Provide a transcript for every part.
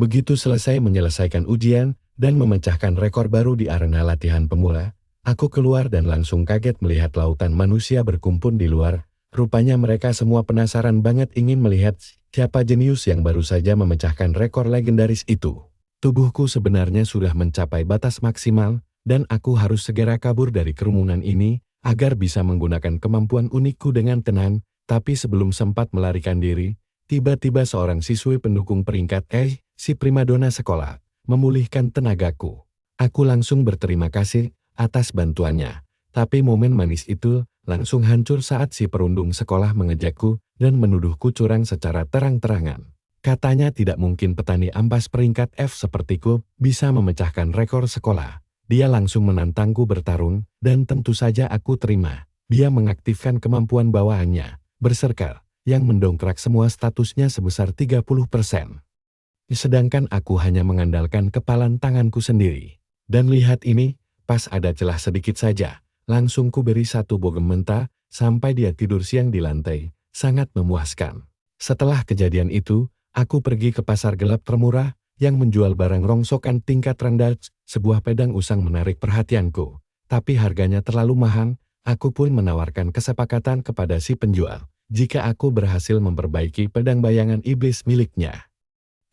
Begitu selesai menyelesaikan ujian dan memecahkan rekor baru di arena latihan pemula, aku keluar dan langsung kaget melihat lautan manusia berkumpul di luar. Rupanya mereka semua penasaran banget ingin melihat siapa jenius yang baru saja memecahkan rekor legendaris itu. Tubuhku sebenarnya sudah mencapai batas maksimal, dan aku harus segera kabur dari kerumunan ini, agar bisa menggunakan kemampuan unikku dengan tenang. Tapi sebelum sempat melarikan diri, tiba-tiba seorang siswi pendukung peringkat si primadona sekolah, memulihkan tenagaku. Aku langsung berterima kasih atas bantuannya. Tapi momen manis itu langsung hancur saat si perundung sekolah mengejakku dan menuduhku curang secara terang-terangan. Katanya tidak mungkin petani ampas peringkat F sepertiku bisa memecahkan rekor sekolah. Dia langsung menantangku bertarung, dan tentu saja aku terima. Dia mengaktifkan kemampuan bawaannya, berserker, yang mendongkrak semua statusnya sebesar 30%. Sedangkan aku hanya mengandalkan kepalan tanganku sendiri. Dan lihat ini, pas ada celah sedikit saja, langsung ku beri satu bogem mentah, sampai dia tidur siang di lantai, sangat memuaskan. Setelah kejadian itu, aku pergi ke pasar gelap termurah, yang menjual barang rongsokan tingkat rendah. Sebuah pedang usang menarik perhatianku, tapi harganya terlalu mahal. Aku pun menawarkan kesepakatan kepada si penjual, jika aku berhasil memperbaiki pedang bayangan iblis miliknya.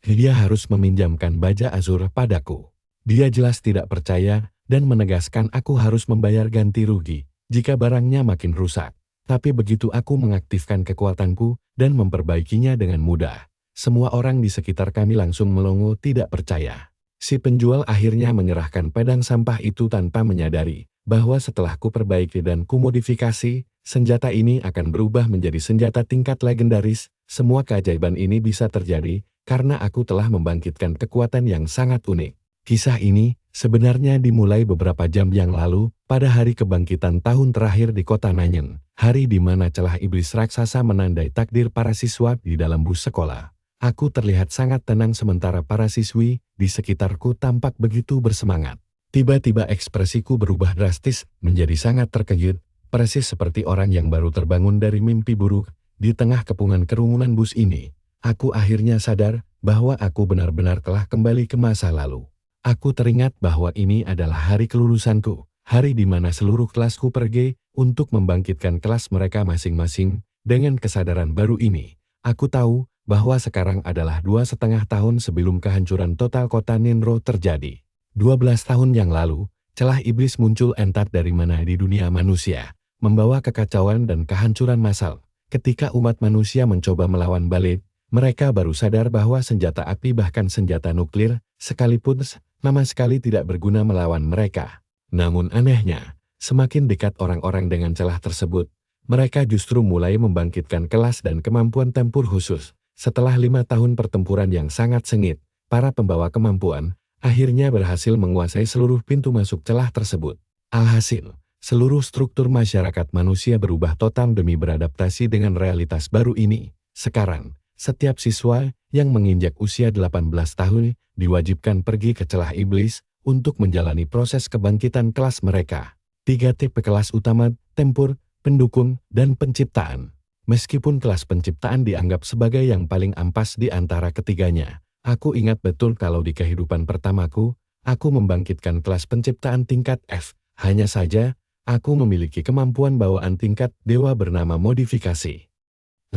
Dia harus meminjamkan baja azur padaku. Dia jelas tidak percaya, dan menegaskan aku harus membayar ganti rugi, jika barangnya makin rusak. Tapi begitu aku mengaktifkan kekuatanku, dan memperbaikinya dengan mudah, semua orang di sekitar kami langsung melongo tidak percaya. Si penjual akhirnya menyerahkan pedang sampah itu tanpa menyadari bahwa setelah ku perbaiki dan ku modifikasi, senjata ini akan berubah menjadi senjata tingkat legendaris. Semua keajaiban ini bisa terjadi karena aku telah membangkitkan kekuatan yang sangat unik. Kisah ini sebenarnya dimulai beberapa jam yang lalu, pada hari kebangkitan tahun terakhir di kota Nanyen, hari di mana celah iblis raksasa menandai takdir para siswa di dalam bus sekolah. Aku terlihat sangat tenang sementara para siswi di sekitarku tampak begitu bersemangat. Tiba-tiba ekspresiku berubah drastis menjadi sangat terkejut, persis seperti orang yang baru terbangun dari mimpi buruk. Di tengah kepungan kerumunan bus ini, aku akhirnya sadar bahwa aku benar-benar telah kembali ke masa lalu. Aku teringat bahwa ini adalah hari kelulusanku, hari di mana seluruh kelasku pergi untuk membangkitkan kelas mereka masing-masing. Dengan kesadaran baru ini, aku tahu bahwa sekarang adalah 2,5 tahun sebelum kehancuran total kota Ninro terjadi. 12 tahun yang lalu, celah iblis muncul entah dari mana di dunia manusia, membawa kekacauan dan kehancuran massal. Ketika umat manusia mencoba melawan balik, mereka baru sadar bahwa senjata api bahkan senjata nuklir, sekalipun sama sekali tidak berguna melawan mereka. Namun anehnya, semakin dekat orang-orang dengan celah tersebut, mereka justru mulai membangkitkan kelas dan kemampuan tempur khusus. Setelah 5 tahun pertempuran yang sangat sengit, para pembawa kemampuan akhirnya berhasil menguasai seluruh pintu masuk celah tersebut. Alhasil, seluruh struktur masyarakat manusia berubah total demi beradaptasi dengan realitas baru ini. Sekarang, setiap siswa yang menginjak usia 18 tahun diwajibkan pergi ke celah iblis untuk menjalani proses kebangkitan kelas mereka. 3 tipe kelas utama: tempur, pendukung, dan penciptaan. Meskipun kelas penciptaan dianggap sebagai yang paling ampas di antara ketiganya, aku ingat betul kalau di kehidupan pertamaku, aku membangkitkan kelas penciptaan tingkat F. Hanya saja, aku memiliki kemampuan bawaan tingkat dewa bernama modifikasi,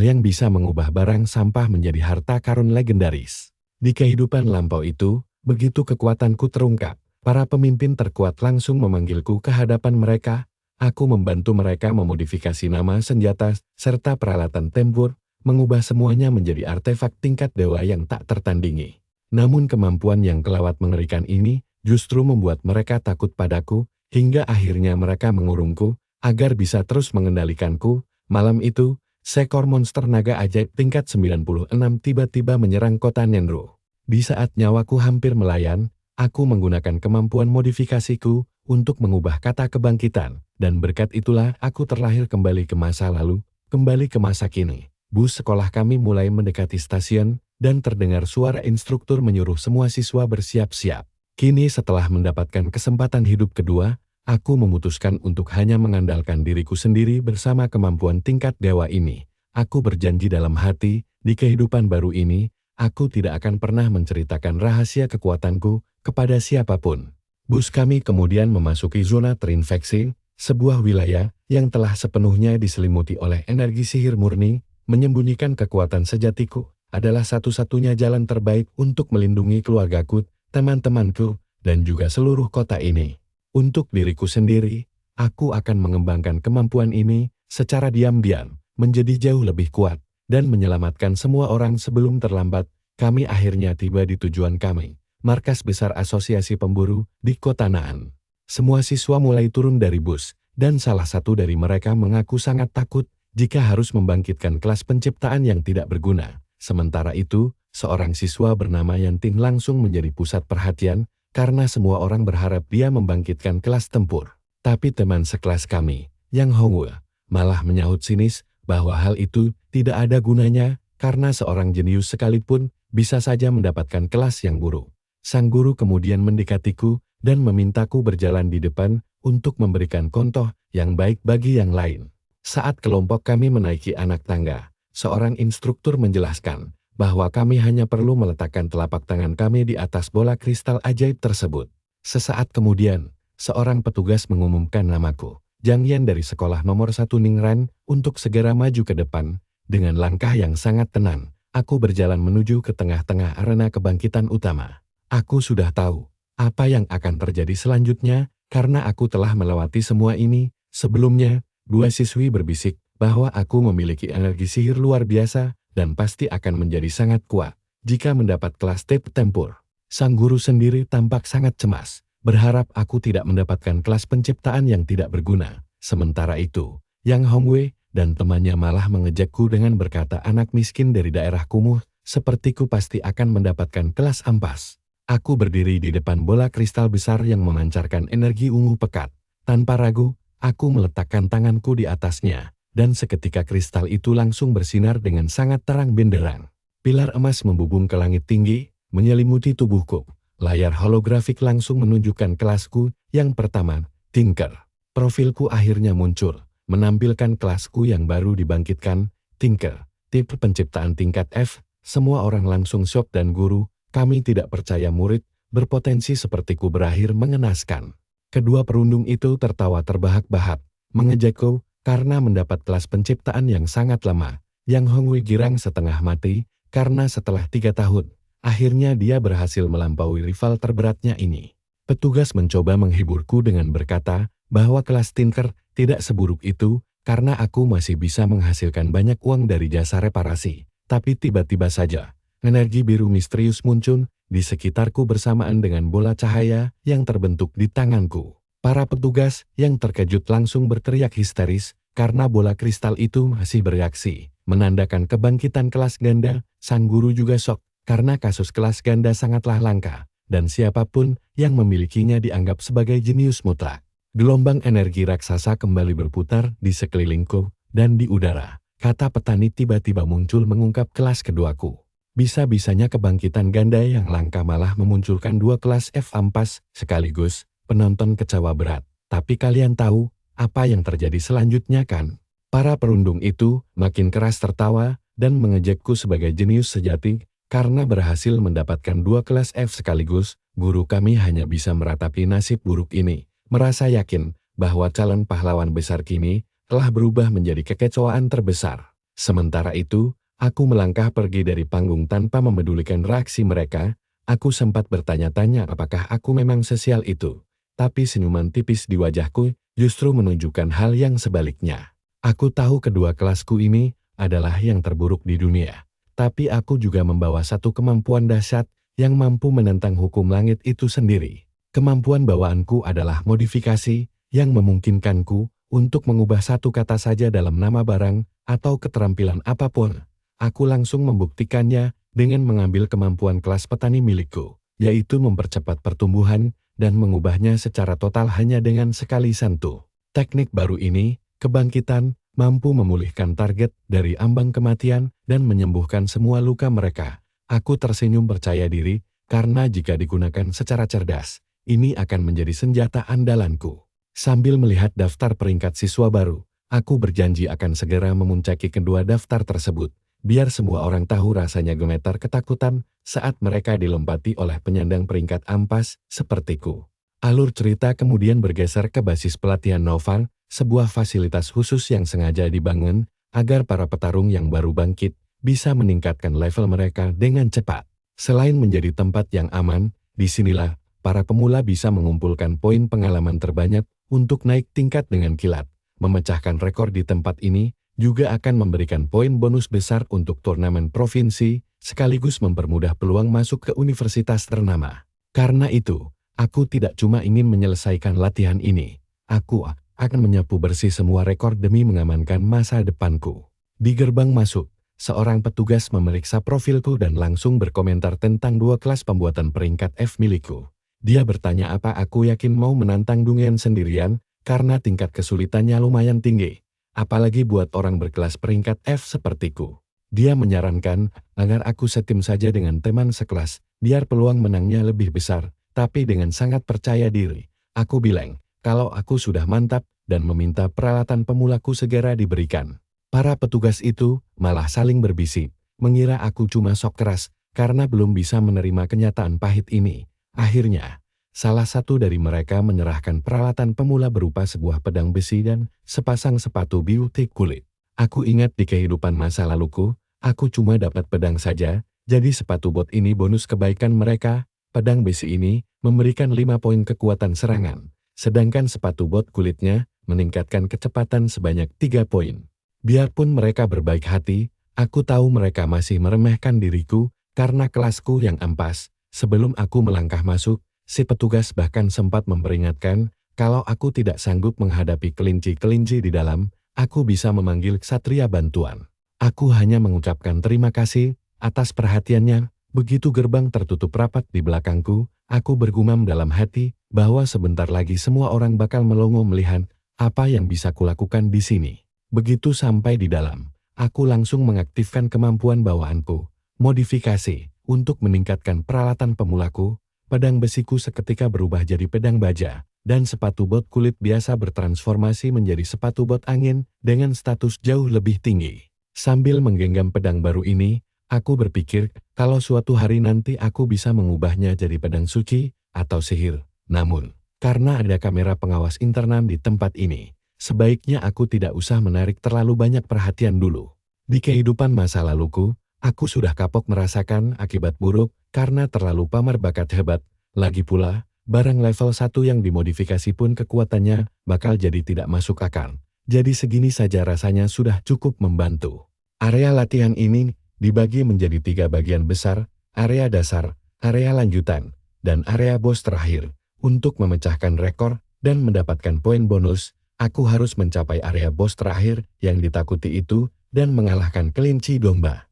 yang bisa mengubah barang sampah menjadi harta karun legendaris. Di kehidupan lampau itu, begitu kekuatanku terungkap, para pemimpin terkuat langsung memanggilku ke hadapan mereka. Aku membantu mereka memodifikasi nama senjata serta peralatan tempur, mengubah semuanya menjadi artefak tingkat dewa yang tak tertandingi. Namun kemampuan yang kelewat mengerikan ini justru membuat mereka takut padaku, hingga akhirnya mereka mengurungku agar bisa terus mengendalikanku. Malam itu, seekor monster naga ajaib tingkat 96 tiba-tiba menyerang kota Nenro. Di saat nyawaku hampir melayang, aku menggunakan kemampuan modifikasiku untuk mengubah kata kebangkitan. Dan berkat itulah aku terlahir kembali ke masa lalu, kembali ke masa kini. Bus sekolah kami mulai mendekati stasiun, dan terdengar suara instruktur menyuruh semua siswa bersiap-siap. Kini setelah mendapatkan kesempatan hidup kedua, aku memutuskan untuk hanya mengandalkan diriku sendiri bersama kemampuan tingkat dewa ini. Aku berjanji dalam hati, di kehidupan baru ini, Aku tidak akan pernah menceritakan rahasia kekuatanku kepada siapapun. Bus kami kemudian memasuki zona terinfeksi, sebuah wilayah yang telah sepenuhnya diselimuti oleh energi sihir murni. Menyembunyikan kekuatan sejatiku adalah satu-satunya jalan terbaik untuk melindungi keluargaku, teman-temanku, dan juga seluruh kota ini. Untuk diriku sendiri, aku akan mengembangkan kemampuan ini secara diam-diam, menjadi jauh lebih kuat, dan menyelamatkan semua orang sebelum terlambat. Kami akhirnya tiba di tujuan kami, markas besar Asosiasi Pemburu di Kota Naan. Semua siswa mulai turun dari bus, dan salah satu dari mereka mengaku sangat takut jika harus membangkitkan kelas penciptaan yang tidak berguna. Sementara itu, seorang siswa bernama Yanting langsung menjadi pusat perhatian, karena semua orang berharap dia membangkitkan kelas tempur. Tapi teman sekelas kami, Yang Hongwei, malah menyahut sinis bahwa hal itu tidak ada gunanya, karena seorang jenius sekalipun bisa saja mendapatkan kelas yang buruk. Sang guru kemudian mendekatiku dan memintaku berjalan di depan untuk memberikan contoh yang baik bagi yang lain. Saat kelompok kami menaiki anak tangga, seorang instruktur menjelaskan bahwa kami hanya perlu meletakkan telapak tangan kami di atas bola kristal ajaib tersebut. Sesaat kemudian, seorang petugas mengumumkan namaku, Zhang Yan dari sekolah nomor 1 Ningran, untuk segera maju ke depan. Dengan langkah yang sangat tenang, aku berjalan menuju ke tengah-tengah arena kebangkitan utama. Aku sudah tahu apa yang akan terjadi selanjutnya, karena aku telah melewati semua ini. Sebelumnya, dua siswi berbisik bahwa aku memiliki energi sihir luar biasa dan pasti akan menjadi sangat kuat jika mendapat kelas tempur. Sang guru sendiri tampak sangat cemas, berharap aku tidak mendapatkan kelas penciptaan yang tidak berguna. Sementara itu, Yang Hongwei dan temannya malah mengejekku dengan berkata, anak miskin dari daerah kumuh, sepertiku pasti akan mendapatkan kelas ampas. Aku berdiri di depan bola kristal besar yang memancarkan energi ungu pekat. Tanpa ragu, aku meletakkan tanganku di atasnya, dan seketika kristal itu langsung bersinar dengan sangat terang benderang. Pilar emas membubung ke langit tinggi, menyelimuti tubuhku. Layar holografik langsung menunjukkan kelasku yang pertama, Tinker. Profilku akhirnya muncul, menampilkan kelasku yang baru dibangkitkan, Tinker, tipe penciptaan tingkat F. Semua orang langsung syok dan guru, kami tidak percaya murid berpotensi sepertiku berakhir mengenaskan. Kedua perundung itu tertawa terbahak-bahak, mengejekku karena mendapat kelas penciptaan yang sangat lemah. Yang Hongwei girang setengah mati, karena setelah 3 tahun, akhirnya dia berhasil melampaui rival terberatnya ini. Petugas mencoba menghiburku dengan berkata bahwa kelas Tinker tidak seburuk itu, karena aku masih bisa menghasilkan banyak uang dari jasa reparasi. Tapi tiba-tiba saja, energi biru misterius muncul di sekitarku bersamaan dengan bola cahaya yang terbentuk di tanganku. Para petugas yang terkejut langsung berteriak histeris karena bola kristal itu masih bereaksi, menandakan kebangkitan kelas ganda. Sang guru juga shock karena kasus kelas ganda sangatlah langka, dan siapapun yang memilikinya dianggap sebagai jenius mutlak. Gelombang energi raksasa kembali berputar di sekelilingku, dan di udara, kata petani tiba-tiba muncul mengungkap kelas keduaku. Bisa-bisanya kebangkitan ganda yang langka malah memunculkan 2 kelas F ampas sekaligus. Penonton kecewa berat. Tapi kalian tahu apa yang terjadi selanjutnya kan? Para perundung itu makin keras tertawa dan mengejekku sebagai jenius sejati karena berhasil mendapatkan 2 kelas F sekaligus. Guru kami hanya bisa meratapi nasib buruk ini, merasa yakin bahwa calon pahlawan besar kini telah berubah menjadi kekecewaan terbesar. Sementara itu, aku melangkah pergi dari panggung tanpa memedulikan reaksi mereka. Aku sempat bertanya-tanya apakah aku memang sesial itu. Tapi senyuman tipis di wajahku justru menunjukkan hal yang sebaliknya. Aku tahu kedua kelasku ini adalah yang terburuk di dunia. Tapi aku juga membawa satu kemampuan dahsyat yang mampu menentang hukum langit itu sendiri. Kemampuan bawaanku adalah modifikasi yang memungkinkanku untuk mengubah satu kata saja dalam nama barang atau keterampilan apapun. Aku langsung membuktikannya dengan mengambil kemampuan kelas petani milikku, yaitu mempercepat pertumbuhan dan mengubahnya secara total hanya dengan sekali sentuh. Teknik baru ini, kebangkitan, mampu memulihkan target dari ambang kematian dan menyembuhkan semua luka mereka. Aku tersenyum percaya diri, karena jika digunakan secara cerdas, ini akan menjadi senjata andalanku. Sambil melihat daftar peringkat siswa baru, aku berjanji akan segera memuncaki kedua daftar tersebut. biar semua orang tahu rasanya gemetar ketakutan saat mereka dilompati oleh penyandang peringkat ampas sepertiku. Alur cerita kemudian bergeser ke basis pelatihan Novan, sebuah fasilitas khusus yang sengaja dibangun agar para petarung yang baru bangkit bisa meningkatkan level mereka dengan cepat. Selain menjadi tempat yang aman, disinilah para pemula bisa mengumpulkan poin pengalaman terbanyak untuk naik tingkat dengan kilat. Memecahkan rekor di tempat ini juga akan memberikan poin bonus besar untuk turnamen provinsi, sekaligus mempermudah peluang masuk ke universitas ternama. Karena itu, aku tidak cuma ingin menyelesaikan latihan ini, aku akan menyapu bersih semua rekor demi mengamankan masa depanku. Di gerbang masuk, seorang petugas memeriksa profilku dan langsung berkomentar tentang 2 kelas pembuatan peringkat F milikku. Dia bertanya apa aku yakin mau menantang Dungen sendirian, karena tingkat kesulitannya lumayan tinggi. Apalagi buat orang berkelas peringkat F sepertiku. Dia menyarankan agar aku setim saja dengan teman sekelas, biar peluang menangnya lebih besar, tapi dengan sangat percaya diri. Aku bilang, kalau aku sudah mantap, dan meminta peralatan pemulaku segera diberikan. Para petugas itu malah saling berbisik, mengira aku cuma sok keras, karena belum bisa menerima kenyataan pahit ini. Akhirnya, salah satu dari mereka menyerahkan peralatan pemula berupa sebuah pedang besi dan sepasang sepatu beauty kulit. Aku ingat di kehidupan masa laluku, aku cuma dapat pedang saja, jadi sepatu bot ini bonus kebaikan mereka. Pedang besi ini memberikan 5 poin kekuatan serangan, sedangkan sepatu bot kulitnya meningkatkan kecepatan sebanyak 3 poin. Biarpun mereka berbaik hati, aku tahu mereka masih meremehkan diriku karena kelasku yang ampas. Sebelum aku melangkah masuk, si petugas bahkan sempat memperingatkan, kalau aku tidak sanggup menghadapi kelinci-kelinci di dalam, aku bisa memanggil ksatria bantuan. Aku hanya mengucapkan terima kasih atas perhatiannya. Begitu gerbang tertutup rapat di belakangku, aku bergumam dalam hati bahwa sebentar lagi semua orang bakal melongo melihat apa yang bisa kulakukan di sini. Begitu sampai di dalam, aku langsung mengaktifkan kemampuan bawaanku, modifikasi, untuk meningkatkan peralatan pemulaku. Pedang besiku seketika berubah jadi pedang baja, dan sepatu bot kulit biasa bertransformasi menjadi sepatu bot angin dengan status jauh lebih tinggi. Sambil menggenggam pedang baru ini, aku berpikir kalau suatu hari nanti aku bisa mengubahnya jadi pedang suci atau sihir. Namun, karena ada kamera pengawas internal di tempat ini, sebaiknya aku tidak usah menarik terlalu banyak perhatian dulu. Di kehidupan masa laluku, aku sudah kapok merasakan akibat buruk karena terlalu pamer bakat hebat. Lagi pula, barang level 1 yang dimodifikasi pun kekuatannya bakal jadi tidak masuk akal. Jadi segini saja rasanya sudah cukup membantu. Area latihan ini dibagi menjadi 3 bagian besar, area dasar, area lanjutan, dan area bos terakhir. Untuk memecahkan rekor dan mendapatkan poin bonus, aku harus mencapai area bos terakhir yang ditakuti itu dan mengalahkan kelinci domba.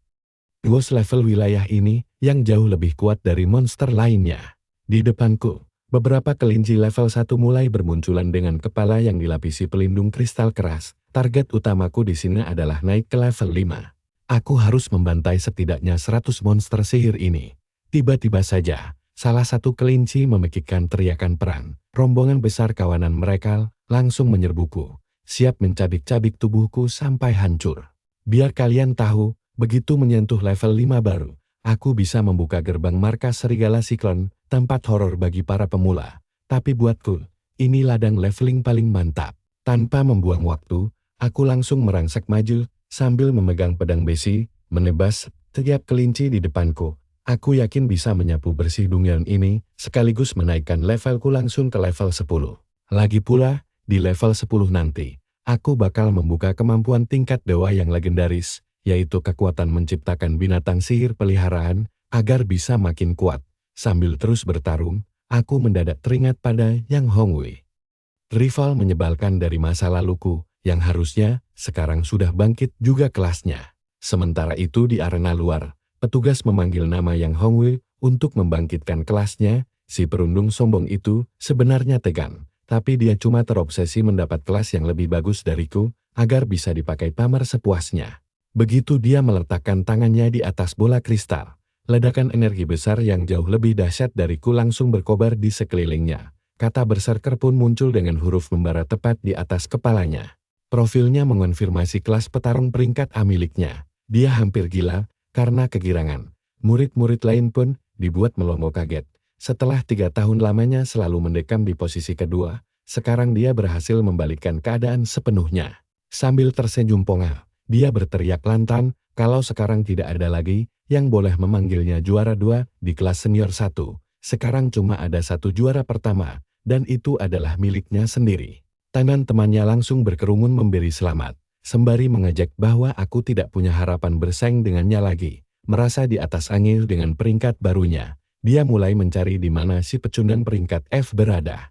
Bos level wilayah ini yang jauh lebih kuat dari monster lainnya. Di depanku, beberapa kelinci level 1 mulai bermunculan dengan kepala yang dilapisi pelindung kristal keras. Target utamaku di sini adalah naik ke level 5. Aku harus membantai setidaknya 100 monster sihir ini. Tiba-tiba saja, salah satu kelinci memekikkan teriakan perang. Rombongan besar kawanan mereka langsung menyerbuku, siap mencabik-cabik tubuhku sampai hancur. Biar kalian tahu, begitu menyentuh level 5 baru, aku bisa membuka gerbang markas Serigala Siklon, tempat horor bagi para pemula. Tapi buatku, ini ladang leveling paling mantap. Tanpa membuang waktu, aku langsung merangsek maju, sambil memegang pedang besi, menebas setiap kelinci di depanku. Aku yakin bisa menyapu bersih Dungen ini, sekaligus menaikkan levelku langsung ke level 10. Lagi pula, di level 10 nanti, aku bakal membuka kemampuan tingkat dewa yang legendaris, yaitu kekuatan menciptakan binatang sihir peliharaan, agar bisa makin kuat. Sambil terus bertarung, aku mendadak teringat pada Yang Hongwei. Rival menyebalkan dari masa laluku, yang harusnya sekarang sudah bangkit juga kelasnya. Sementara itu di arena luar, petugas memanggil nama Yang Hongwei untuk membangkitkan kelasnya. Si perundung sombong itu sebenarnya tegang, tapi dia cuma terobsesi mendapat kelas yang lebih bagus dariku, agar bisa dipakai pamer sepuasnya. Begitu dia meletakkan tangannya di atas bola kristal, ledakan energi besar yang jauh lebih dahsyat dariku langsung berkobar di sekelilingnya. Kata berserker pun muncul dengan huruf membara tepat di atas kepalanya. Profilnya mengonfirmasi kelas petarung peringkat A miliknya. Dia hampir gila karena kegirangan. Murid-murid lain pun dibuat melongo kaget. Setelah 3 tahun lamanya selalu mendekam di posisi kedua, sekarang dia berhasil membalikkan keadaan sepenuhnya. Sambil tersenyum ponga, dia berteriak lantang kalau sekarang tidak ada lagi yang boleh memanggilnya juara 2 di kelas senior 1. Sekarang cuma ada 1 juara pertama, dan itu adalah miliknya sendiri. Teman-temannya langsung berkerumun memberi selamat, sembari mengajak bahwa aku tidak punya harapan bersaing dengannya lagi. Merasa di atas angin dengan peringkat barunya, dia mulai mencari di mana si pecundang peringkat F berada.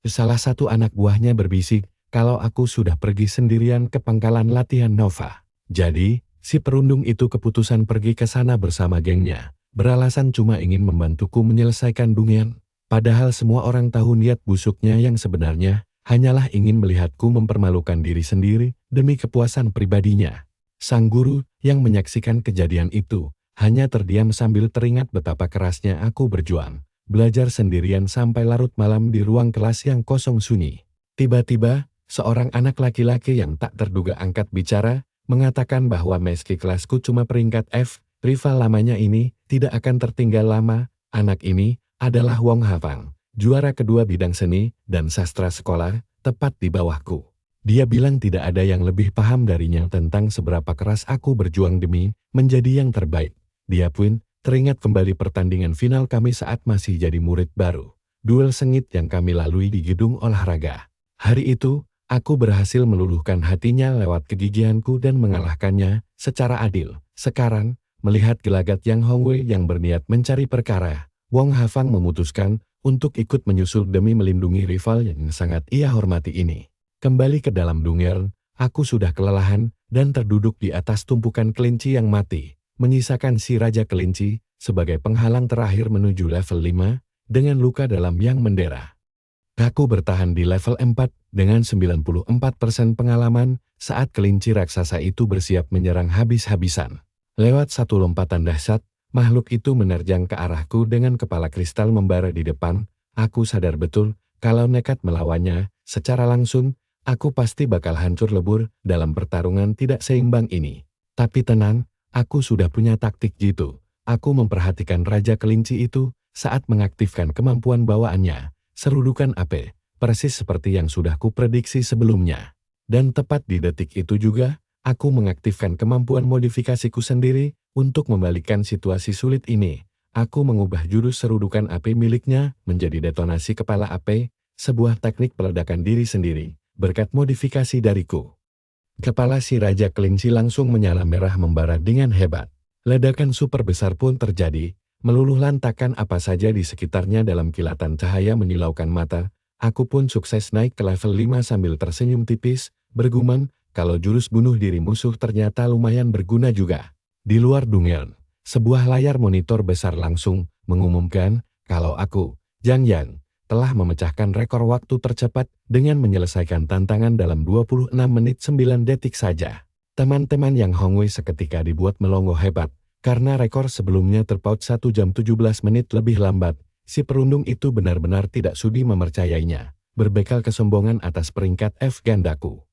Salah satu anak buahnya berbisik kalau aku sudah pergi sendirian ke pangkalan latihan Nova. Jadi, si perundung itu keputusan pergi ke sana bersama gengnya, beralasan cuma ingin membantuku menyelesaikan dungeon. Padahal semua orang tahu niat busuknya yang sebenarnya hanyalah ingin melihatku mempermalukan diri sendiri demi kepuasan pribadinya. Sang guru yang menyaksikan kejadian itu hanya terdiam sambil teringat betapa kerasnya aku berjuang, belajar sendirian sampai larut malam di ruang kelas yang kosong sunyi. Tiba-tiba, seorang anak laki-laki yang tak terduga angkat bicara, mengatakan bahwa meski kelasku cuma peringkat F, rival lamanya ini tidak akan tertinggal lama. Anak ini adalah Wong Hafang, juara kedua bidang seni dan sastra sekolah, tepat di bawahku. Dia bilang tidak ada yang lebih paham darinya tentang seberapa keras aku berjuang demi menjadi yang terbaik. Dia pun teringat kembali pertandingan final kami saat masih jadi murid baru. Duel sengit yang kami lalui di gedung olahraga. Hari itu, aku berhasil meluluhkan hatinya lewat kegigihanku dan mengalahkannya secara adil. Sekarang, melihat gelagat Yang Hongwei yang berniat mencari perkara, Wong Hafang memutuskan untuk ikut menyusul demi melindungi rival yang sangat ia hormati ini. Kembali ke dalam dungeon, aku sudah kelelahan dan terduduk di atas tumpukan kelinci yang mati, menyisakan si Raja Kelinci sebagai penghalang terakhir menuju level 5 dengan luka dalam yang mendera. Aku bertahan di level 4 dengan 94% pengalaman saat kelinci raksasa itu bersiap menyerang habis-habisan. Lewat satu lompatan dahsyat, makhluk itu menerjang ke arahku dengan kepala kristal membara di depan. Aku sadar betul kalau nekat melawannya secara langsung, aku pasti bakal hancur lebur dalam pertarungan tidak seimbang ini. Tapi tenang, aku sudah punya taktik jitu. Aku memperhatikan Raja Kelinci itu saat mengaktifkan kemampuan bawaannya, serudukan AP, persis seperti yang sudah kuprediksi sebelumnya. Dan tepat di detik itu juga, aku mengaktifkan kemampuan modifikasiku sendiri untuk membalikkan situasi sulit ini. Aku mengubah jurus serudukan AP miliknya menjadi detonasi kepala AP, sebuah teknik peledakan diri sendiri. Berkat modifikasi dariku, kepala si Raja Kelinci langsung menyala merah membara dengan hebat. Ledakan super besar pun terjadi, meluluh lantakan apa saja di sekitarnya dalam kilatan cahaya menyilaukan mata. Aku pun sukses naik ke level 5 sambil tersenyum tipis, bergumam kalau jurus bunuh diri musuh ternyata lumayan berguna juga. Di luar dungeon, sebuah layar monitor besar langsung mengumumkan kalau aku, Zhang Yang, telah memecahkan rekor waktu tercepat dengan menyelesaikan tantangan dalam 26 menit 9 detik saja. Teman-teman Yang Hongwei seketika dibuat melongo hebat, karena rekor sebelumnya terpaut 1 jam 17 menit lebih lambat. Si perundung itu benar-benar tidak sudi mempercayainya, berbekal kesombongan atas peringkat F gandaku.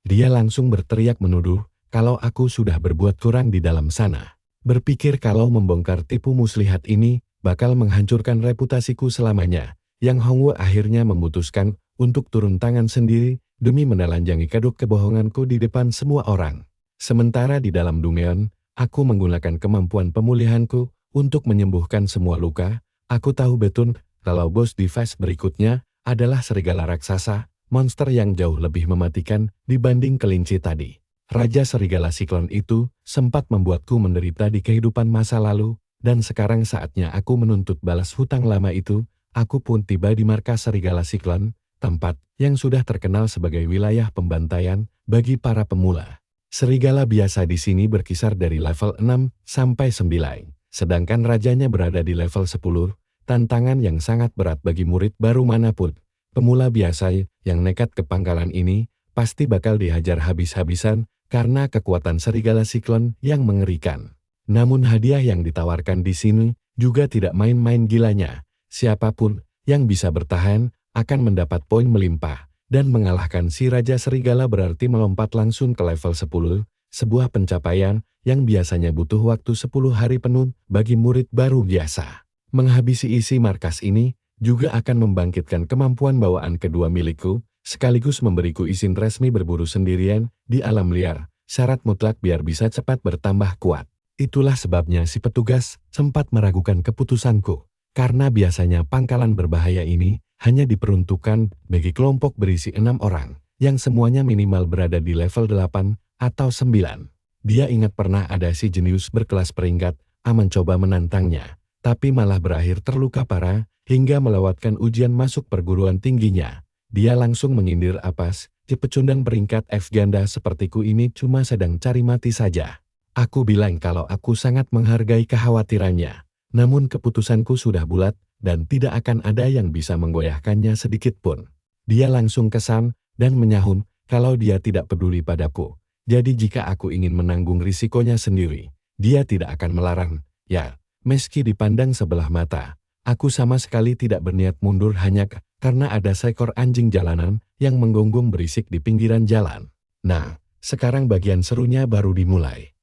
Dia langsung berteriak menuduh kalau aku sudah berbuat curang di dalam sana. Berpikir kalau membongkar tipu muslihat ini bakal menghancurkan reputasiku selamanya. Yang Hongwei akhirnya memutuskan untuk turun tangan sendiri demi menelanjangi kedok kebohonganku di depan semua orang. Sementara di dalam dungeon, aku menggunakan kemampuan pemulihanku untuk menyembuhkan semua luka. Aku tahu betul kalau bos di fase berikutnya adalah serigala raksasa, monster yang jauh lebih mematikan dibanding kelinci tadi. Raja serigala siklon itu sempat membuatku menderita di kehidupan masa lalu, dan sekarang saatnya aku menuntut balas hutang lama itu. Aku pun tiba di markas serigala siklon, tempat yang sudah terkenal sebagai wilayah pembantaian bagi para pemula. Serigala biasa di sini berkisar dari level 6 sampai 9, sedangkan rajanya berada di level 10, tantangan yang sangat berat bagi murid baru manapun. Pemula biasa yang nekat ke pangkalan ini pasti bakal dihajar habis-habisan karena kekuatan serigala siklon yang mengerikan. Namun hadiah yang ditawarkan di sini juga tidak main-main gilanya. Siapapun yang bisa bertahan akan mendapat poin melimpah, dan mengalahkan si Raja Serigala berarti melompat langsung ke level 10, sebuah pencapaian yang biasanya butuh waktu 10 hari penuh bagi murid baru biasa. Menghabisi isi markas ini juga akan membangkitkan kemampuan bawaan kedua milikku, sekaligus memberiku izin resmi berburu sendirian di alam liar, syarat mutlak biar bisa cepat bertambah kuat. Itulah sebabnya si petugas sempat meragukan keputusanku, karena biasanya pangkalan berbahaya ini hanya diperuntukkan bagi kelompok berisi 6 orang, yang semuanya minimal berada di level 8 atau 9. Dia ingat pernah ada si jenius berkelas peringkat A mencoba menantangnya, tapi malah berakhir terluka parah hingga melewatkan ujian masuk perguruan tingginya. Dia langsung menyindir apes, si pecundang peringkat F ganda sepertiku ini cuma sedang cari mati saja. Aku bilang kalau aku sangat menghargai kekhawatirannya, namun keputusanku sudah bulat dan tidak akan ada yang bisa menggoyahkannya sedikit pun. Dia langsung kesal dan menyahut kalau dia tidak peduli padaku. Jadi jika aku ingin menanggung risikonya sendiri, dia tidak akan melarang. Ya, meski dipandang sebelah mata, aku sama sekali tidak berniat mundur hanya karena ada seekor anjing jalanan yang menggonggong berisik di pinggiran jalan. Nah, sekarang bagian serunya baru dimulai.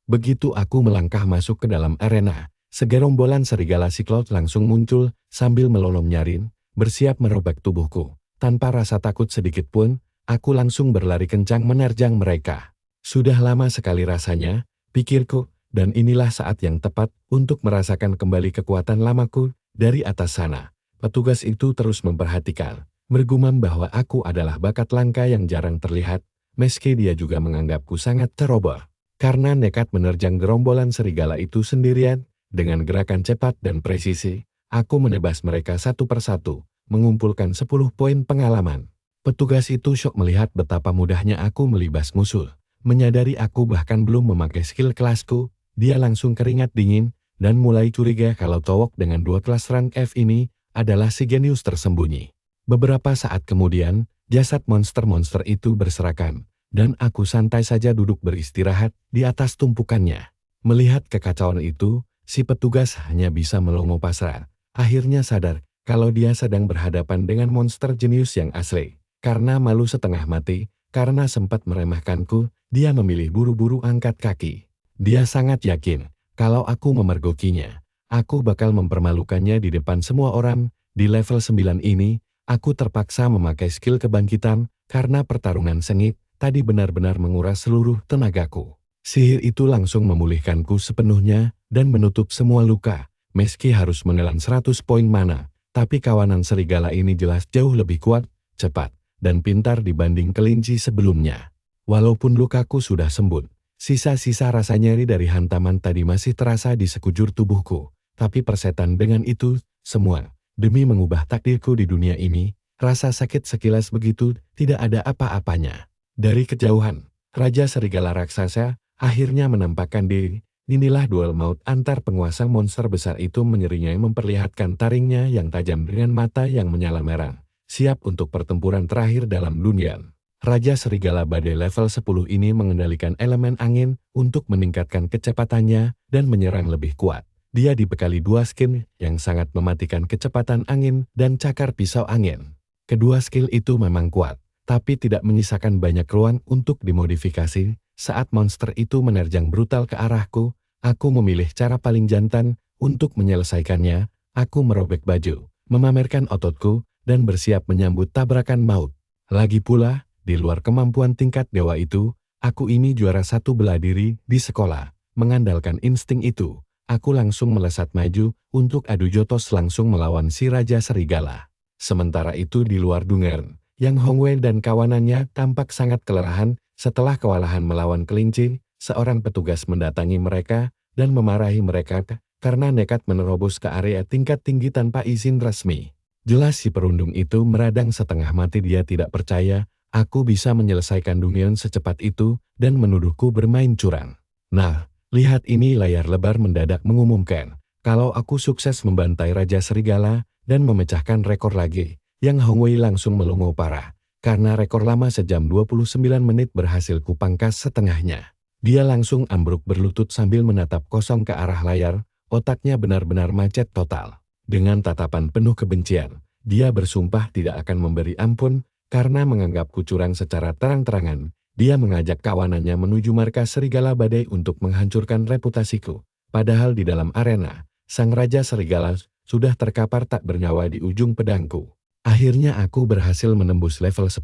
Begitu aku melangkah masuk ke dalam arena, segerombolan serigala siklot langsung muncul sambil melolong nyaring, bersiap merobek tubuhku. Tanpa rasa takut sedikit pun, aku langsung berlari kencang menerjang mereka. Sudah lama sekali rasanya, pikirku, dan inilah saat yang tepat untuk merasakan kembali kekuatan lamaku dari atas sana. Petugas itu terus memperhatikan, bergumam bahwa aku adalah bakat langka yang jarang terlihat, meski dia juga menganggapku sangat ceroboh. Karena nekat menerjang gerombolan serigala itu sendirian, dengan gerakan cepat dan presisi, aku menebas mereka satu persatu, mengumpulkan 10 poin pengalaman. Petugas itu syok melihat betapa mudahnya aku melibas musuh. Menyadari aku bahkan belum memakai skill kelasku, dia langsung keringat dingin, dan mulai curiga kalau cowok dengan 2 kelas rank F ini adalah si genius tersembunyi. Beberapa saat kemudian, jasad monster-monster itu berserakan, dan aku santai saja duduk beristirahat di atas tumpukannya. Melihat kekacauan itu, si petugas hanya bisa melongo pasrah. Akhirnya sadar kalau dia sedang berhadapan dengan monster jenius yang asli. Karena malu setengah mati, karena sempat meremehkanku, dia memilih buru-buru angkat kaki. Dia sangat yakin kalau aku memergokinya, aku bakal mempermalukannya di depan semua orang. Di level 9 ini, aku terpaksa memakai skill kebangkitan karena pertarungan sengit tadi benar-benar menguras seluruh tenagaku. Sihir itu langsung memulihkanku sepenuhnya dan menutup semua luka. Meski harus menelan 100 poin mana, tapi kawanan serigala ini jelas jauh lebih kuat, cepat, dan pintar dibanding kelinci sebelumnya. Walaupun lukaku sudah sembuh, sisa-sisa rasa nyeri dari hantaman tadi masih terasa di sekujur tubuhku. Tapi persetan dengan itu semua, demi mengubah takdirku di dunia ini, rasa sakit sekilas begitu tidak ada apa-apanya. Dari kejauhan, Raja Serigala Raksasa akhirnya menampakkan diri. Inilah duel maut antar penguasa monster besar itu menyeringai memperlihatkan taringnya yang tajam dengan mata yang menyala merah. Siap untuk pertempuran terakhir dalam dunia. Raja Serigala Badai level 10 ini mengendalikan elemen angin untuk meningkatkan kecepatannya dan menyerang lebih kuat. Dia dibekali 2 skill yang sangat mematikan kecepatan angin dan cakar pisau angin. Kedua skill itu memang kuat, tapi tidak menyisakan banyak ruang untuk dimodifikasi. Saat monster itu menerjang brutal ke arahku, aku memilih cara paling jantan untuk menyelesaikannya. Aku merobek baju, memamerkan ototku, dan bersiap menyambut tabrakan maut. Lagi pula, di luar kemampuan tingkat dewa itu, aku ini juara 1 bela diri di sekolah. Mengandalkan insting itu, aku langsung melesat maju untuk adu jotos langsung melawan si Raja Serigala. Sementara itu di luar Dungeon, Yang Hongwei dan kawanannya tampak sangat kelelahan. Setelah kewalahan melawan kelinci, seorang petugas mendatangi mereka dan memarahi mereka karena nekat menerobos ke area tingkat tinggi tanpa izin resmi. Jelas si perundung itu meradang setengah mati. Dia tidak percaya aku bisa menyelesaikan Dungeon secepat itu dan menuduhku bermain curang. Nah, lihat ini. Layar lebar mendadak mengumumkan kalau aku sukses membantai Raja Serigala dan memecahkan rekor lagi. Yang Hongwei langsung melongo parah karena rekor lama sejam 29 menit berhasil kupangkas setengahnya. Dia langsung ambruk berlutut sambil menatap kosong ke arah layar. Otaknya benar-benar macet total. Dengan tatapan penuh kebencian, dia bersumpah tidak akan memberi ampun karena menganggapku curang secara terang-terangan. Dia mengajak kawanannya menuju markas Serigala Badai untuk menghancurkan reputasiku. Padahal di dalam arena, sang Raja Serigala sudah terkapar tak bernyawa di ujung pedangku. Akhirnya aku berhasil menembus level 10,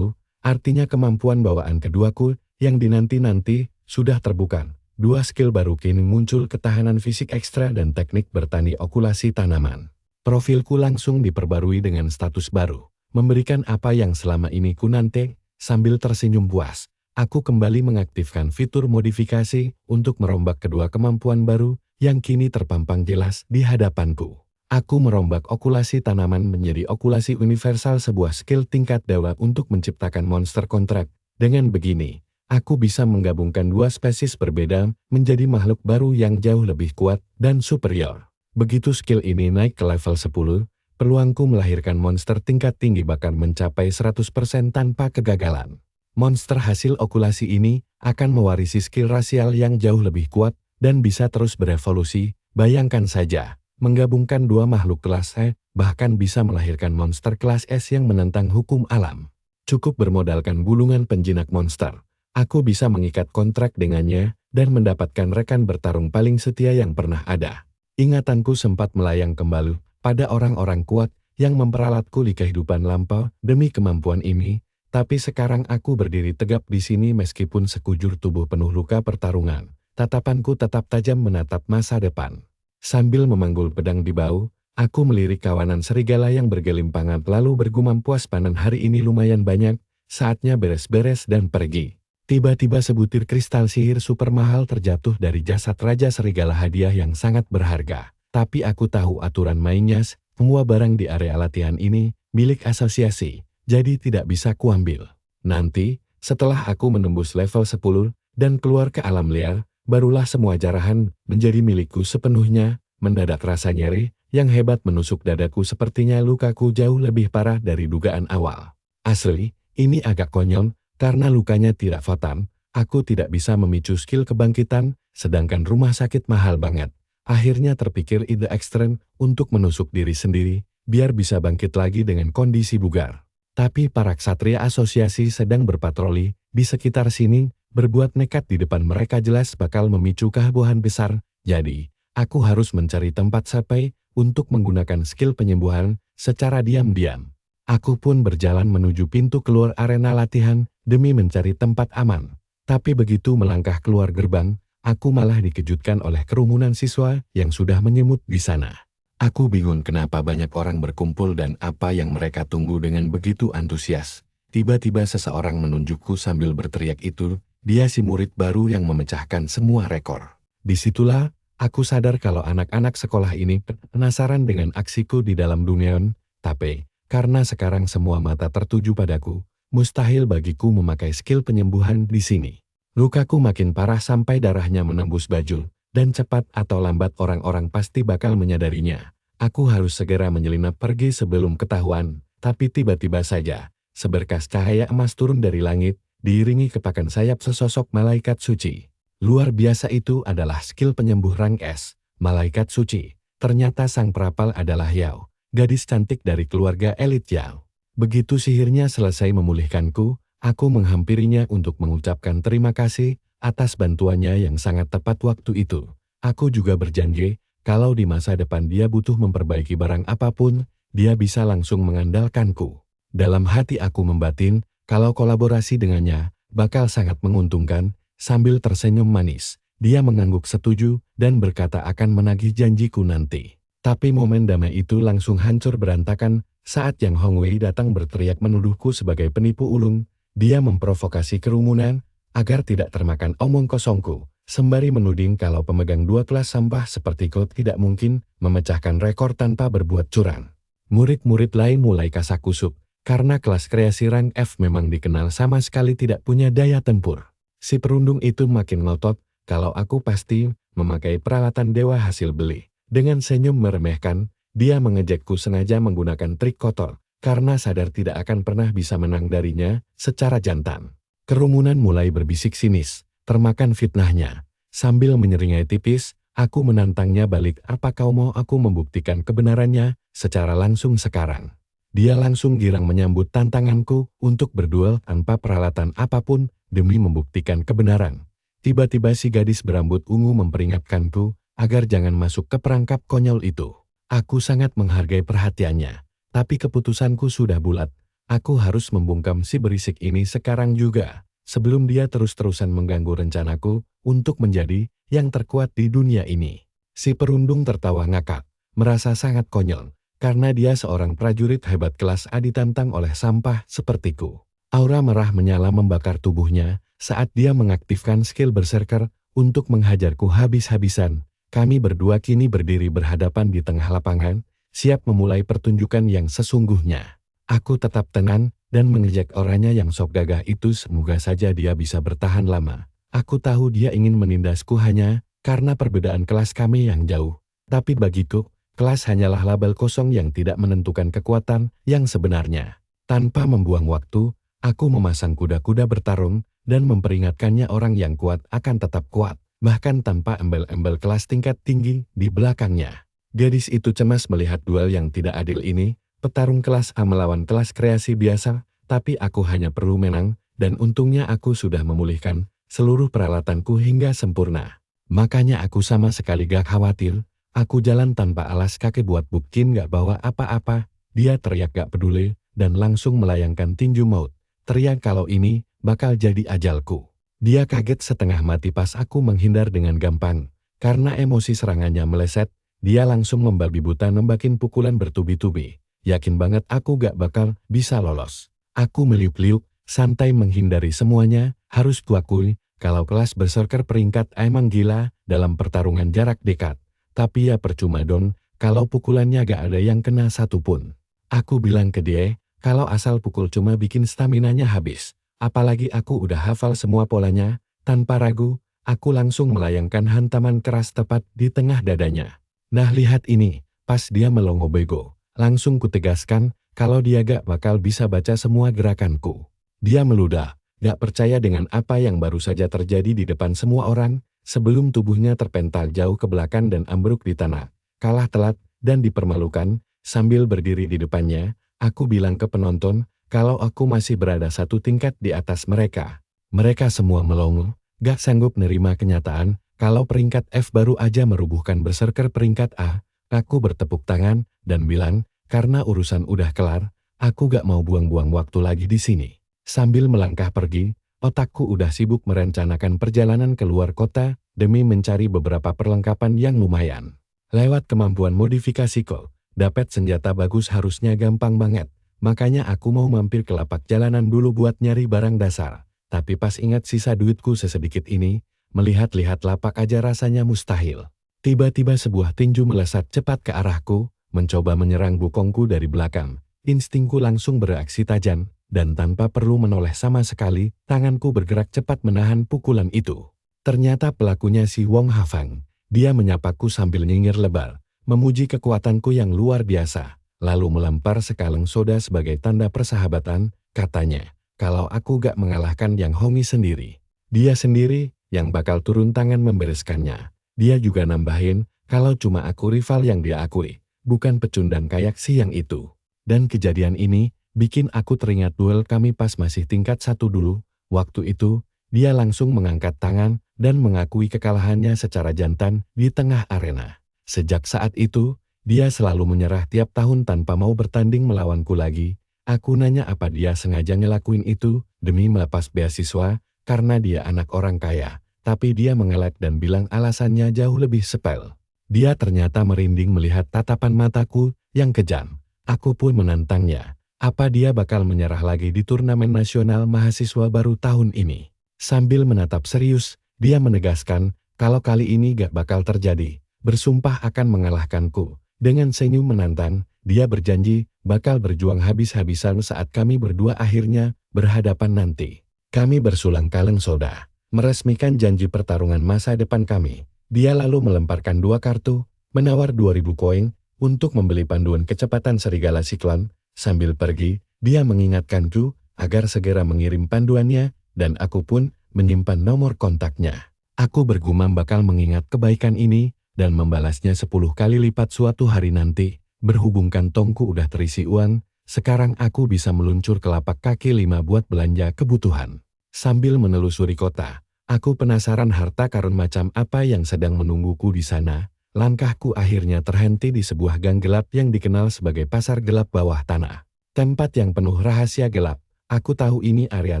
artinya kemampuan bawaan keduaku yang dinanti-nanti sudah terbuka. Dua skill baru kini muncul, ketahanan fisik ekstra dan teknik bertani okulasi tanaman. Profilku langsung diperbarui dengan status baru, memberikan apa yang selama ini ku nanti. Sambil tersenyum puas, aku kembali mengaktifkan fitur modifikasi untuk merombak kedua kemampuan baru yang kini terpampang jelas di hadapanku. Aku merombak okulasi tanaman menjadi okulasi universal, sebuah skill tingkat dewa untuk menciptakan monster kontrak. Dengan begini, aku bisa menggabungkan dua spesies berbeda menjadi makhluk baru yang jauh lebih kuat dan superior. Begitu skill ini naik ke level 10, peluangku melahirkan monster tingkat tinggi bahkan mencapai 100% tanpa kegagalan. Monster hasil okulasi ini akan mewarisi skill rasial yang jauh lebih kuat dan bisa terus berevolusi. Bayangkan saja, menggabungkan dua makhluk kelas E, bahkan bisa melahirkan monster kelas S yang menentang hukum alam. Cukup bermodalkan bulungan penjinak monster, aku bisa mengikat kontrak dengannya dan mendapatkan rekan bertarung paling setia yang pernah ada. Ingatanku sempat melayang kembali pada orang-orang kuat yang memperalatku di kehidupan lampau demi kemampuan ini, tapi sekarang aku berdiri tegap di sini meskipun sekujur tubuh penuh luka pertarungan. Tatapanku tetap tajam menatap masa depan. Sambil memanggul pedang di bahu, aku melirik kawanan serigala yang bergelimpangan lalu bergumam puas, panen hari ini lumayan banyak, saatnya beres-beres dan pergi. Tiba-tiba sebutir kristal sihir super mahal terjatuh dari jasad Raja Serigala, hadiah yang sangat berharga. Tapi aku tahu aturan mainnya, semua barang di area latihan ini milik asosiasi, jadi tidak bisa kuambil. Nanti, setelah aku menembus level 10 dan keluar ke alam liar, barulah semua jarahan menjadi milikku sepenuhnya. Mendadak rasa nyeri yang hebat menusuk dadaku, sepertinya lukaku jauh lebih parah dari dugaan awal. Asli, ini agak konyol, karena lukanya tidak fatal, aku tidak bisa memicu skill kebangkitan, sedangkan rumah sakit mahal banget. Akhirnya terpikir ide ekstrem untuk menusuk diri sendiri, biar bisa bangkit lagi dengan kondisi bugar. Tapi para ksatria asosiasi sedang berpatroli di sekitar sini, berbuat nekat di depan mereka jelas bakal memicu kehebohan besar, jadi aku harus mencari tempat sampai untuk menggunakan skill penyembuhan secara diam-diam. Aku pun berjalan menuju pintu keluar arena latihan demi mencari tempat aman. Tapi begitu melangkah keluar gerbang, aku malah dikejutkan oleh kerumunan siswa yang sudah menyemut di sana. Aku bingung kenapa banyak orang berkumpul dan apa yang mereka tunggu dengan begitu antusias. Tiba-tiba seseorang menunjukku sambil berteriak, itu, dia si murid baru yang memecahkan semua rekor. Disitulah, aku sadar kalau anak-anak sekolah ini penasaran dengan aksiku di dalam dunia, tapi karena sekarang semua mata tertuju padaku, mustahil bagiku memakai skill penyembuhan di sini. Lukaku makin parah sampai darahnya menembus baju, dan cepat atau lambat orang-orang pasti bakal menyadarinya. Aku harus segera menyelinap pergi sebelum ketahuan, tapi tiba-tiba saja, seberkas cahaya emas turun dari langit, diiringi kepakan sayap sesosok malaikat suci. Luar biasa, itu adalah skill penyembuh rank S, malaikat suci. Ternyata sang perapal adalah Yao, gadis cantik dari keluarga elit Yao. Begitu sihirnya selesai memulihkanku, aku menghampirinya untuk mengucapkan terima kasih atas bantuannya yang sangat tepat waktu itu. Aku juga berjanji, kalau di masa depan dia butuh memperbaiki barang apapun, dia bisa langsung mengandalkanku. Dalam hati aku membatin, kalau kolaborasi dengannya, bakal sangat menguntungkan. Sambil tersenyum manis, dia mengangguk setuju dan berkata akan menagih janjiku nanti. Tapi momen damai itu langsung hancur berantakan saat Yang Hongwei datang berteriak menuduhku sebagai penipu ulung. Dia memprovokasi kerumunan agar tidak termakan omong kosongku, sembari menuding kalau pemegang dua kelas sampah seperti kau tidak mungkin memecahkan rekor tanpa berbuat curang. Murid-murid lain mulai kasak-kusuk, karena kelas kreasi rank F memang dikenal sama sekali tidak punya daya tempur. Si perundung itu makin ngotot kalau aku pasti memakai peralatan dewa hasil beli. Dengan senyum meremehkan, dia mengejekku sengaja menggunakan trik kotor, karena sadar tidak akan pernah bisa menang darinya secara jantan. Kerumunan mulai berbisik sinis, termakan fitnahnya. Sambil menyeringai tipis, aku menantangnya balik, apa kau mau aku membuktikan kebenarannya secara langsung sekarang? Dia langsung girang menyambut tantanganku untuk berduel tanpa peralatan apapun, demi membuktikan kebenaran. Tiba-tiba si gadis berambut ungu memperingatkanku agar jangan masuk ke perangkap konyol itu. Aku sangat menghargai perhatiannya, tapi keputusanku sudah bulat. Aku harus membungkam si berisik ini sekarang juga, sebelum dia terus-terusan mengganggu rencanaku untuk menjadi yang terkuat di dunia ini. Si perundung tertawa ngakak, merasa sangat konyol, karena dia seorang prajurit hebat kelas A ditantang oleh sampah sepertiku. Aura merah menyala membakar tubuhnya saat dia mengaktifkan skill berserker untuk menghajarku habis-habisan. Kami berdua kini berdiri berhadapan di tengah lapangan, siap memulai pertunjukan yang sesungguhnya. Aku tetap tenang dan mengejek orangnya yang sok gagah itu, semoga saja dia bisa bertahan lama. Aku tahu dia ingin menindasku hanya karena perbedaan kelas kami yang jauh. Tapi bagiku, kelas hanyalah label kosong yang tidak menentukan kekuatan yang sebenarnya. Tanpa membuang waktu, aku memasang kuda-kuda bertarung dan memperingatkannya orang yang kuat akan tetap kuat, bahkan tanpa embel-embel kelas tingkat tinggi di belakangnya. Gadis itu cemas melihat duel yang tidak adil ini, petarung kelas A melawan kelas kreasi biasa, tapi aku hanya perlu menang, dan untungnya aku sudah memulihkan seluruh peralatanku hingga sempurna. Makanya aku sama sekali gak khawatir, aku jalan tanpa alas kaki buat buktiin gak bawa apa-apa. Dia teriak gak peduli, dan langsung melayangkan tinju maut. Teriak kalau ini bakal jadi ajalku. Dia kaget setengah mati pas aku menghindar dengan gampang. Karena emosi serangannya meleset, dia langsung membabi buta nembakin pukulan bertubi-tubi. Yakin banget aku gak bakal bisa lolos. Aku meliuk-liuk, santai menghindari semuanya. Harus kuakui, kalau kelas berserker peringkat emang gila dalam pertarungan jarak dekat. Tapi ya percuma dong, kalau pukulannya gak ada yang kena satupun. Aku bilang ke dia, kalau asal pukul cuma bikin staminanya habis. Apalagi aku udah hafal semua polanya, tanpa ragu, aku langsung melayangkan hantaman keras tepat di tengah dadanya. Nah lihat ini, pas dia melongo bego, langsung kutegaskan kalau dia gak bakal bisa baca semua gerakanku. Dia meludah, gak percaya dengan apa yang baru saja terjadi di depan semua orang, sebelum tubuhnya terpental jauh ke belakang dan ambruk di tanah. Kalah telat dan dipermalukan, sambil berdiri di depannya, aku bilang ke penonton, kalau aku masih berada satu tingkat di atas mereka. Mereka semua melongo, gak sanggup nerima kenyataan, kalau peringkat F baru aja merubuhkan berserker peringkat A. Aku bertepuk tangan, dan bilang, karena urusan udah kelar, aku gak mau buang-buang waktu lagi di sini. Sambil melangkah pergi, otakku udah sibuk merencanakan perjalanan ke luar kota, demi mencari beberapa perlengkapan yang lumayan. Lewat kemampuan modifikasiku, dapat senjata bagus harusnya gampang banget. Makanya aku mau mampir ke lapak jalanan dulu buat nyari barang dasar. Tapi pas ingat sisa duitku sesedikit ini, melihat-lihat lapak aja rasanya mustahil. Tiba-tiba sebuah tinju melesat cepat ke arahku, mencoba menyerang bokongku dari belakang. Instingku langsung bereaksi tajam, dan tanpa perlu menoleh sama sekali, tanganku bergerak cepat menahan pukulan itu. Ternyata pelakunya si Wong Hafang. Dia menyapaku sambil nyengir lebar, memuji kekuatanku yang luar biasa. Lalu melempar sekaleng soda sebagai tanda persahabatan, katanya, kalau aku gak mengalahkan Yang Hongi sendiri, dia sendiri yang bakal turun tangan membereskannya. Dia juga nambahin, kalau cuma aku rival yang dia akui, bukan pecundang kayak si yang itu. Dan kejadian ini, bikin aku teringat duel kami pas masih tingkat 1 dulu. Waktu itu, dia langsung mengangkat tangan dan mengakui kekalahannya secara jantan di tengah arena. Sejak saat itu, dia selalu menyerah tiap tahun tanpa mau bertanding melawanku lagi. Aku nanya apa dia sengaja ngelakuin itu demi melepas beasiswa karena dia anak orang kaya. Tapi dia mengelak dan bilang alasannya jauh lebih sepele. Dia ternyata merinding melihat tatapan mataku yang kejam. Aku pun menantangnya. Apa dia bakal menyerah lagi di turnamen nasional mahasiswa baru tahun ini? Sambil menatap serius, dia menegaskan kalau kali ini gak bakal terjadi. Bersumpah akan mengalahkanku. Dengan senyum menantang, dia berjanji bakal berjuang habis-habisan saat kami berdua akhirnya berhadapan nanti. Kami bersulang kaleng soda, meresmikan janji pertarungan masa depan kami. Dia lalu melemparkan 2 kartu, menawar 2.000 koin untuk membeli panduan kecepatan serigala siklon. Sambil pergi, dia mengingatkanku agar segera mengirim panduannya, dan aku pun menyimpan nomor kontaknya. Aku bergumam bakal mengingat kebaikan ini dan membalasnya 10 kali lipat suatu hari nanti. Berhubung kantongku udah terisi uang, sekarang aku bisa meluncur ke lapak kaki 5 buat belanja kebutuhan. Sambil menelusuri kota, aku penasaran harta karun macam apa yang sedang menungguku di sana. Langkahku akhirnya terhenti di sebuah gang gelap yang dikenal sebagai pasar gelap bawah tanah. Tempat yang penuh rahasia gelap. Aku tahu ini area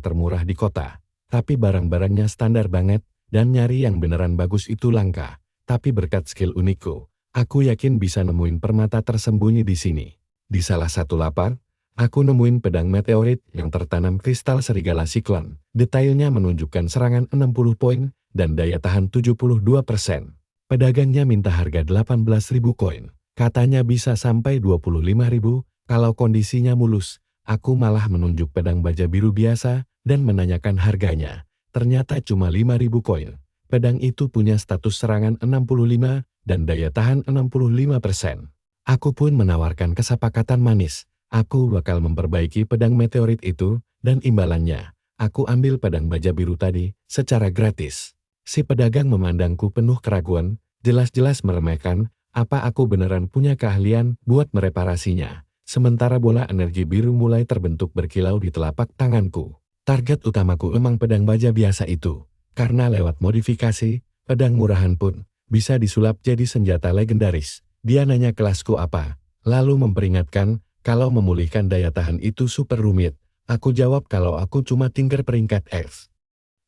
termurah di kota, tapi barang-barangnya standar banget, dan nyari yang beneran bagus itu langka. Tapi berkat skill unikku, aku yakin bisa nemuin permata tersembunyi di sini. Di salah satu lapak, aku nemuin pedang meteorit yang tertanam kristal serigala siklon. Detailnya menunjukkan serangan 60 poin dan daya tahan 72%. Pedagangnya minta harga 18.000 koin. Katanya bisa sampai 25.000 kalau kondisinya mulus. Aku malah menunjuk pedang baja biru biasa dan menanyakan harganya. Ternyata cuma 5.000 koin. Pedang itu punya status serangan 65 dan daya tahan 65%. Aku pun menawarkan kesepakatan manis. Aku bakal memperbaiki pedang meteorit itu, dan imbalannya, aku ambil pedang baja biru tadi, secara gratis. Si pedagang memandangku penuh keraguan, jelas-jelas meremehkan, apa aku beneran punya keahlian buat mereparasinya. Sementara bola energi biru mulai terbentuk berkilau di telapak tanganku. Target utamaku emang pedang baja biasa itu, karena lewat modifikasi, pedang murahan pun bisa disulap jadi senjata legendaris. Dia nanya kelasku apa, lalu memperingatkan, kalau memulihkan daya tahan itu super rumit. Aku jawab kalau aku cuma tinker peringkat X.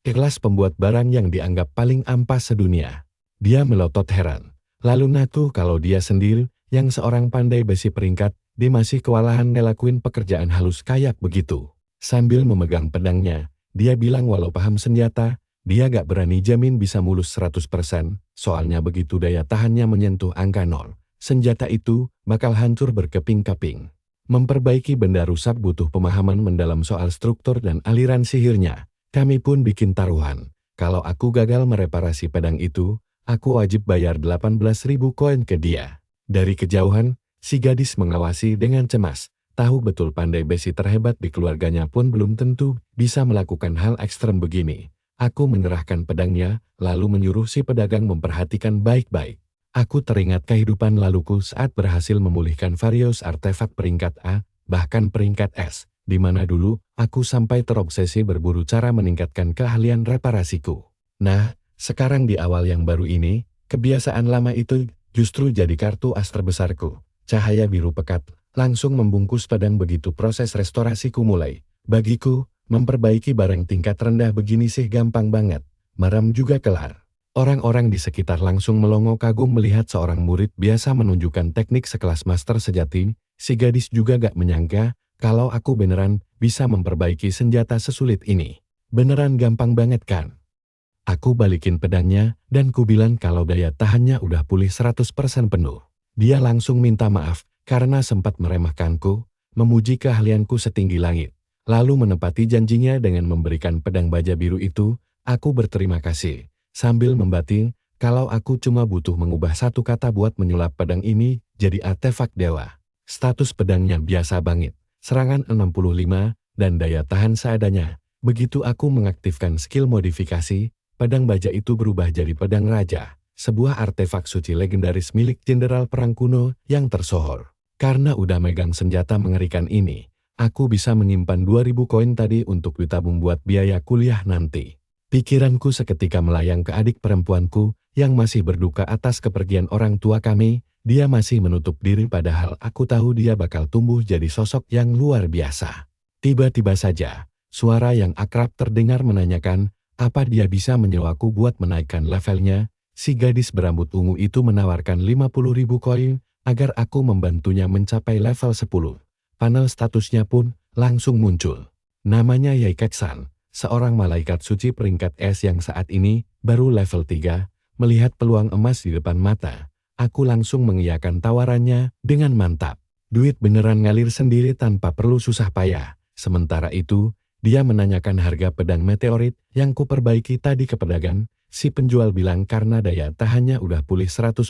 Kelas pembuat barang yang dianggap paling ampas sedunia. Dia melotot heran. Lalu ngaku kalau dia sendiri, yang seorang pandai besi peringkat, dia masih kewalahan ngelakuin pekerjaan halus kayak begitu. Sambil memegang pedangnya, dia bilang walau paham senjata, dia gak berani jamin bisa mulus 100%, soalnya begitu daya tahannya menyentuh angka 0. Senjata itu bakal hancur berkeping-keping. Memperbaiki benda rusak butuh pemahaman mendalam soal struktur dan aliran sihirnya. Kami pun bikin taruhan. Kalau aku gagal mereparasi pedang itu, aku wajib bayar 18.000 koin ke dia. Dari kejauhan, si gadis mengawasi dengan cemas. Tahu betul pandai besi terhebat di keluarganya pun belum tentu bisa melakukan hal ekstrem begini. Aku menyerahkan pedangnya, lalu menyuruh si pedagang memperhatikan baik-baik. Aku teringat kehidupan laluku saat berhasil memulihkan various artefak peringkat A, bahkan peringkat S, di mana dulu aku sampai terobsesi berburu cara meningkatkan keahlian reparasiku. Nah, sekarang di awal yang baru ini, kebiasaan lama itu justru jadi kartu as terbesarku. Cahaya biru pekat langsung membungkus pedang begitu proses restorasiku mulai. Bagiku, memperbaiki barang tingkat rendah begini sih gampang banget. Merem juga kelar. Orang-orang di sekitar langsung melongo kagum melihat seorang murid biasa menunjukkan teknik sekelas master sejati. Si gadis juga gak menyangka kalau aku beneran bisa memperbaiki senjata sesulit ini. Beneran gampang banget kan? Aku balikin pedangnya dan ku bilang kalau daya tahannya udah pulih 100% penuh. Dia langsung minta maaf karena sempat meremehkanku, memuji keahlianku setinggi langit. Lalu menepati janjinya dengan memberikan pedang baja biru itu. Aku berterima kasih. Sambil membating, kalau aku cuma butuh mengubah satu kata buat menyulap pedang ini jadi artefak dewa. Status pedangnya biasa banget, serangan 65, dan daya tahan seadanya. Begitu aku mengaktifkan skill modifikasi, pedang baja itu berubah jadi pedang raja, sebuah artefak suci legendaris milik jenderal perang kuno yang tersohor. Karena udah megang senjata mengerikan ini, aku bisa menyimpan 2.000 koin tadi untuk ditabung buat biaya kuliah nanti. Pikiranku seketika melayang ke adik perempuanku yang masih berduka atas kepergian orang tua kami. Dia masih menutup diri padahal aku tahu dia bakal tumbuh jadi sosok yang luar biasa. Tiba-tiba saja, suara yang akrab terdengar menanyakan, apa dia bisa menyewaku buat menaikkan levelnya. Si gadis berambut ungu itu menawarkan 50.000 koin agar aku membantunya mencapai level 10. Panel statusnya pun langsung muncul. Namanya Yai Keksan. Seorang malaikat suci peringkat S yang saat ini baru level 3, melihat peluang emas di depan mata. Aku langsung mengiyakan tawarannya dengan mantap. Duit beneran ngalir sendiri tanpa perlu susah payah. Sementara itu, dia menanyakan harga pedang meteorit yang kuperbaiki tadi ke pedagang. Si penjual bilang karena daya tahannya udah pulih 100%,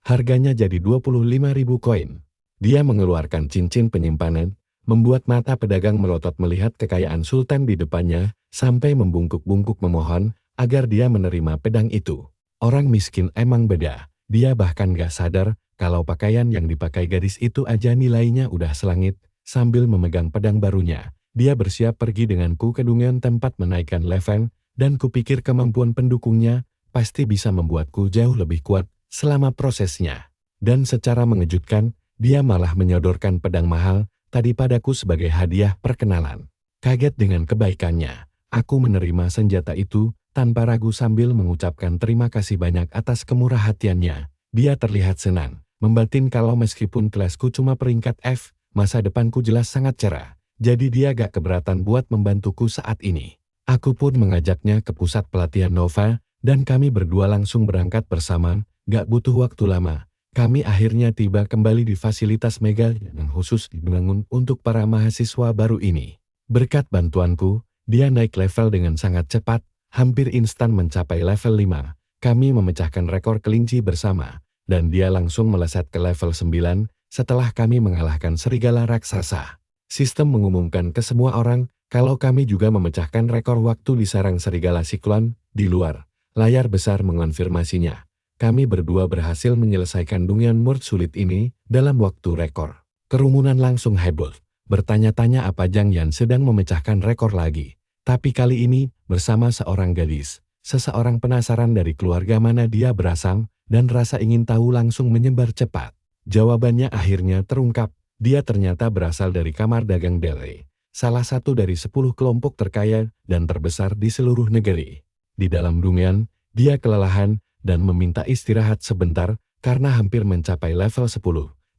harganya jadi 25.000 koin. Dia mengeluarkan cincin penyimpanan, membuat mata pedagang melotot melihat kekayaan sultan di depannya, sampai membungkuk-bungkuk memohon agar dia menerima pedang itu. Orang miskin emang beda, dia bahkan gak sadar kalau pakaian yang dipakai gadis itu aja nilainya udah selangit. Sambil memegang pedang barunya, Dia bersiap pergi denganku ke Dungeon tempat menaikkan level, dan kupikir kemampuan pendukungnya pasti bisa membuatku jauh lebih kuat selama prosesnya. Dan secara mengejutkan, dia malah menyodorkan pedang mahal tadi padaku sebagai hadiah perkenalan. Kaget dengan kebaikannya, aku menerima senjata itu tanpa ragu sambil mengucapkan terima kasih banyak atas kemurahhatiannya. Dia terlihat senang, membatin kalau meskipun kelasku cuma peringkat F, masa depanku jelas sangat cerah. Jadi dia gak keberatan buat membantuku saat ini. Aku pun mengajaknya ke pusat pelatihan Nova, dan kami berdua langsung berangkat bersama, gak butuh waktu lama. Kami akhirnya tiba kembali di fasilitas Mega yang khusus dibangun untuk para mahasiswa baru ini. Berkat bantuanku, dia naik level dengan sangat cepat, hampir instan mencapai level 5. Kami memecahkan rekor kelinci bersama, dan dia langsung melesat ke level 9 setelah kami mengalahkan serigala raksasa. Sistem mengumumkan ke semua orang kalau kami juga memecahkan rekor waktu di sarang serigala siklon di luar. Layar besar mengonfirmasinya. Kami berdua berhasil menyelesaikan Dungeon World sulit ini dalam waktu rekor. Kerumunan langsung heboh, bertanya-tanya apa Zhang Yan sedang memecahkan rekor lagi. Tapi kali ini bersama seorang gadis. Seseorang penasaran dari keluarga mana dia berasal, dan rasa ingin tahu langsung menyebar cepat. Jawabannya akhirnya terungkap. Dia ternyata berasal dari kamar dagang Delhi, salah satu dari 10 kelompok terkaya dan terbesar di seluruh negeri. Di dalam Dungeon, dia kelelahan dan meminta istirahat sebentar karena hampir mencapai level 10.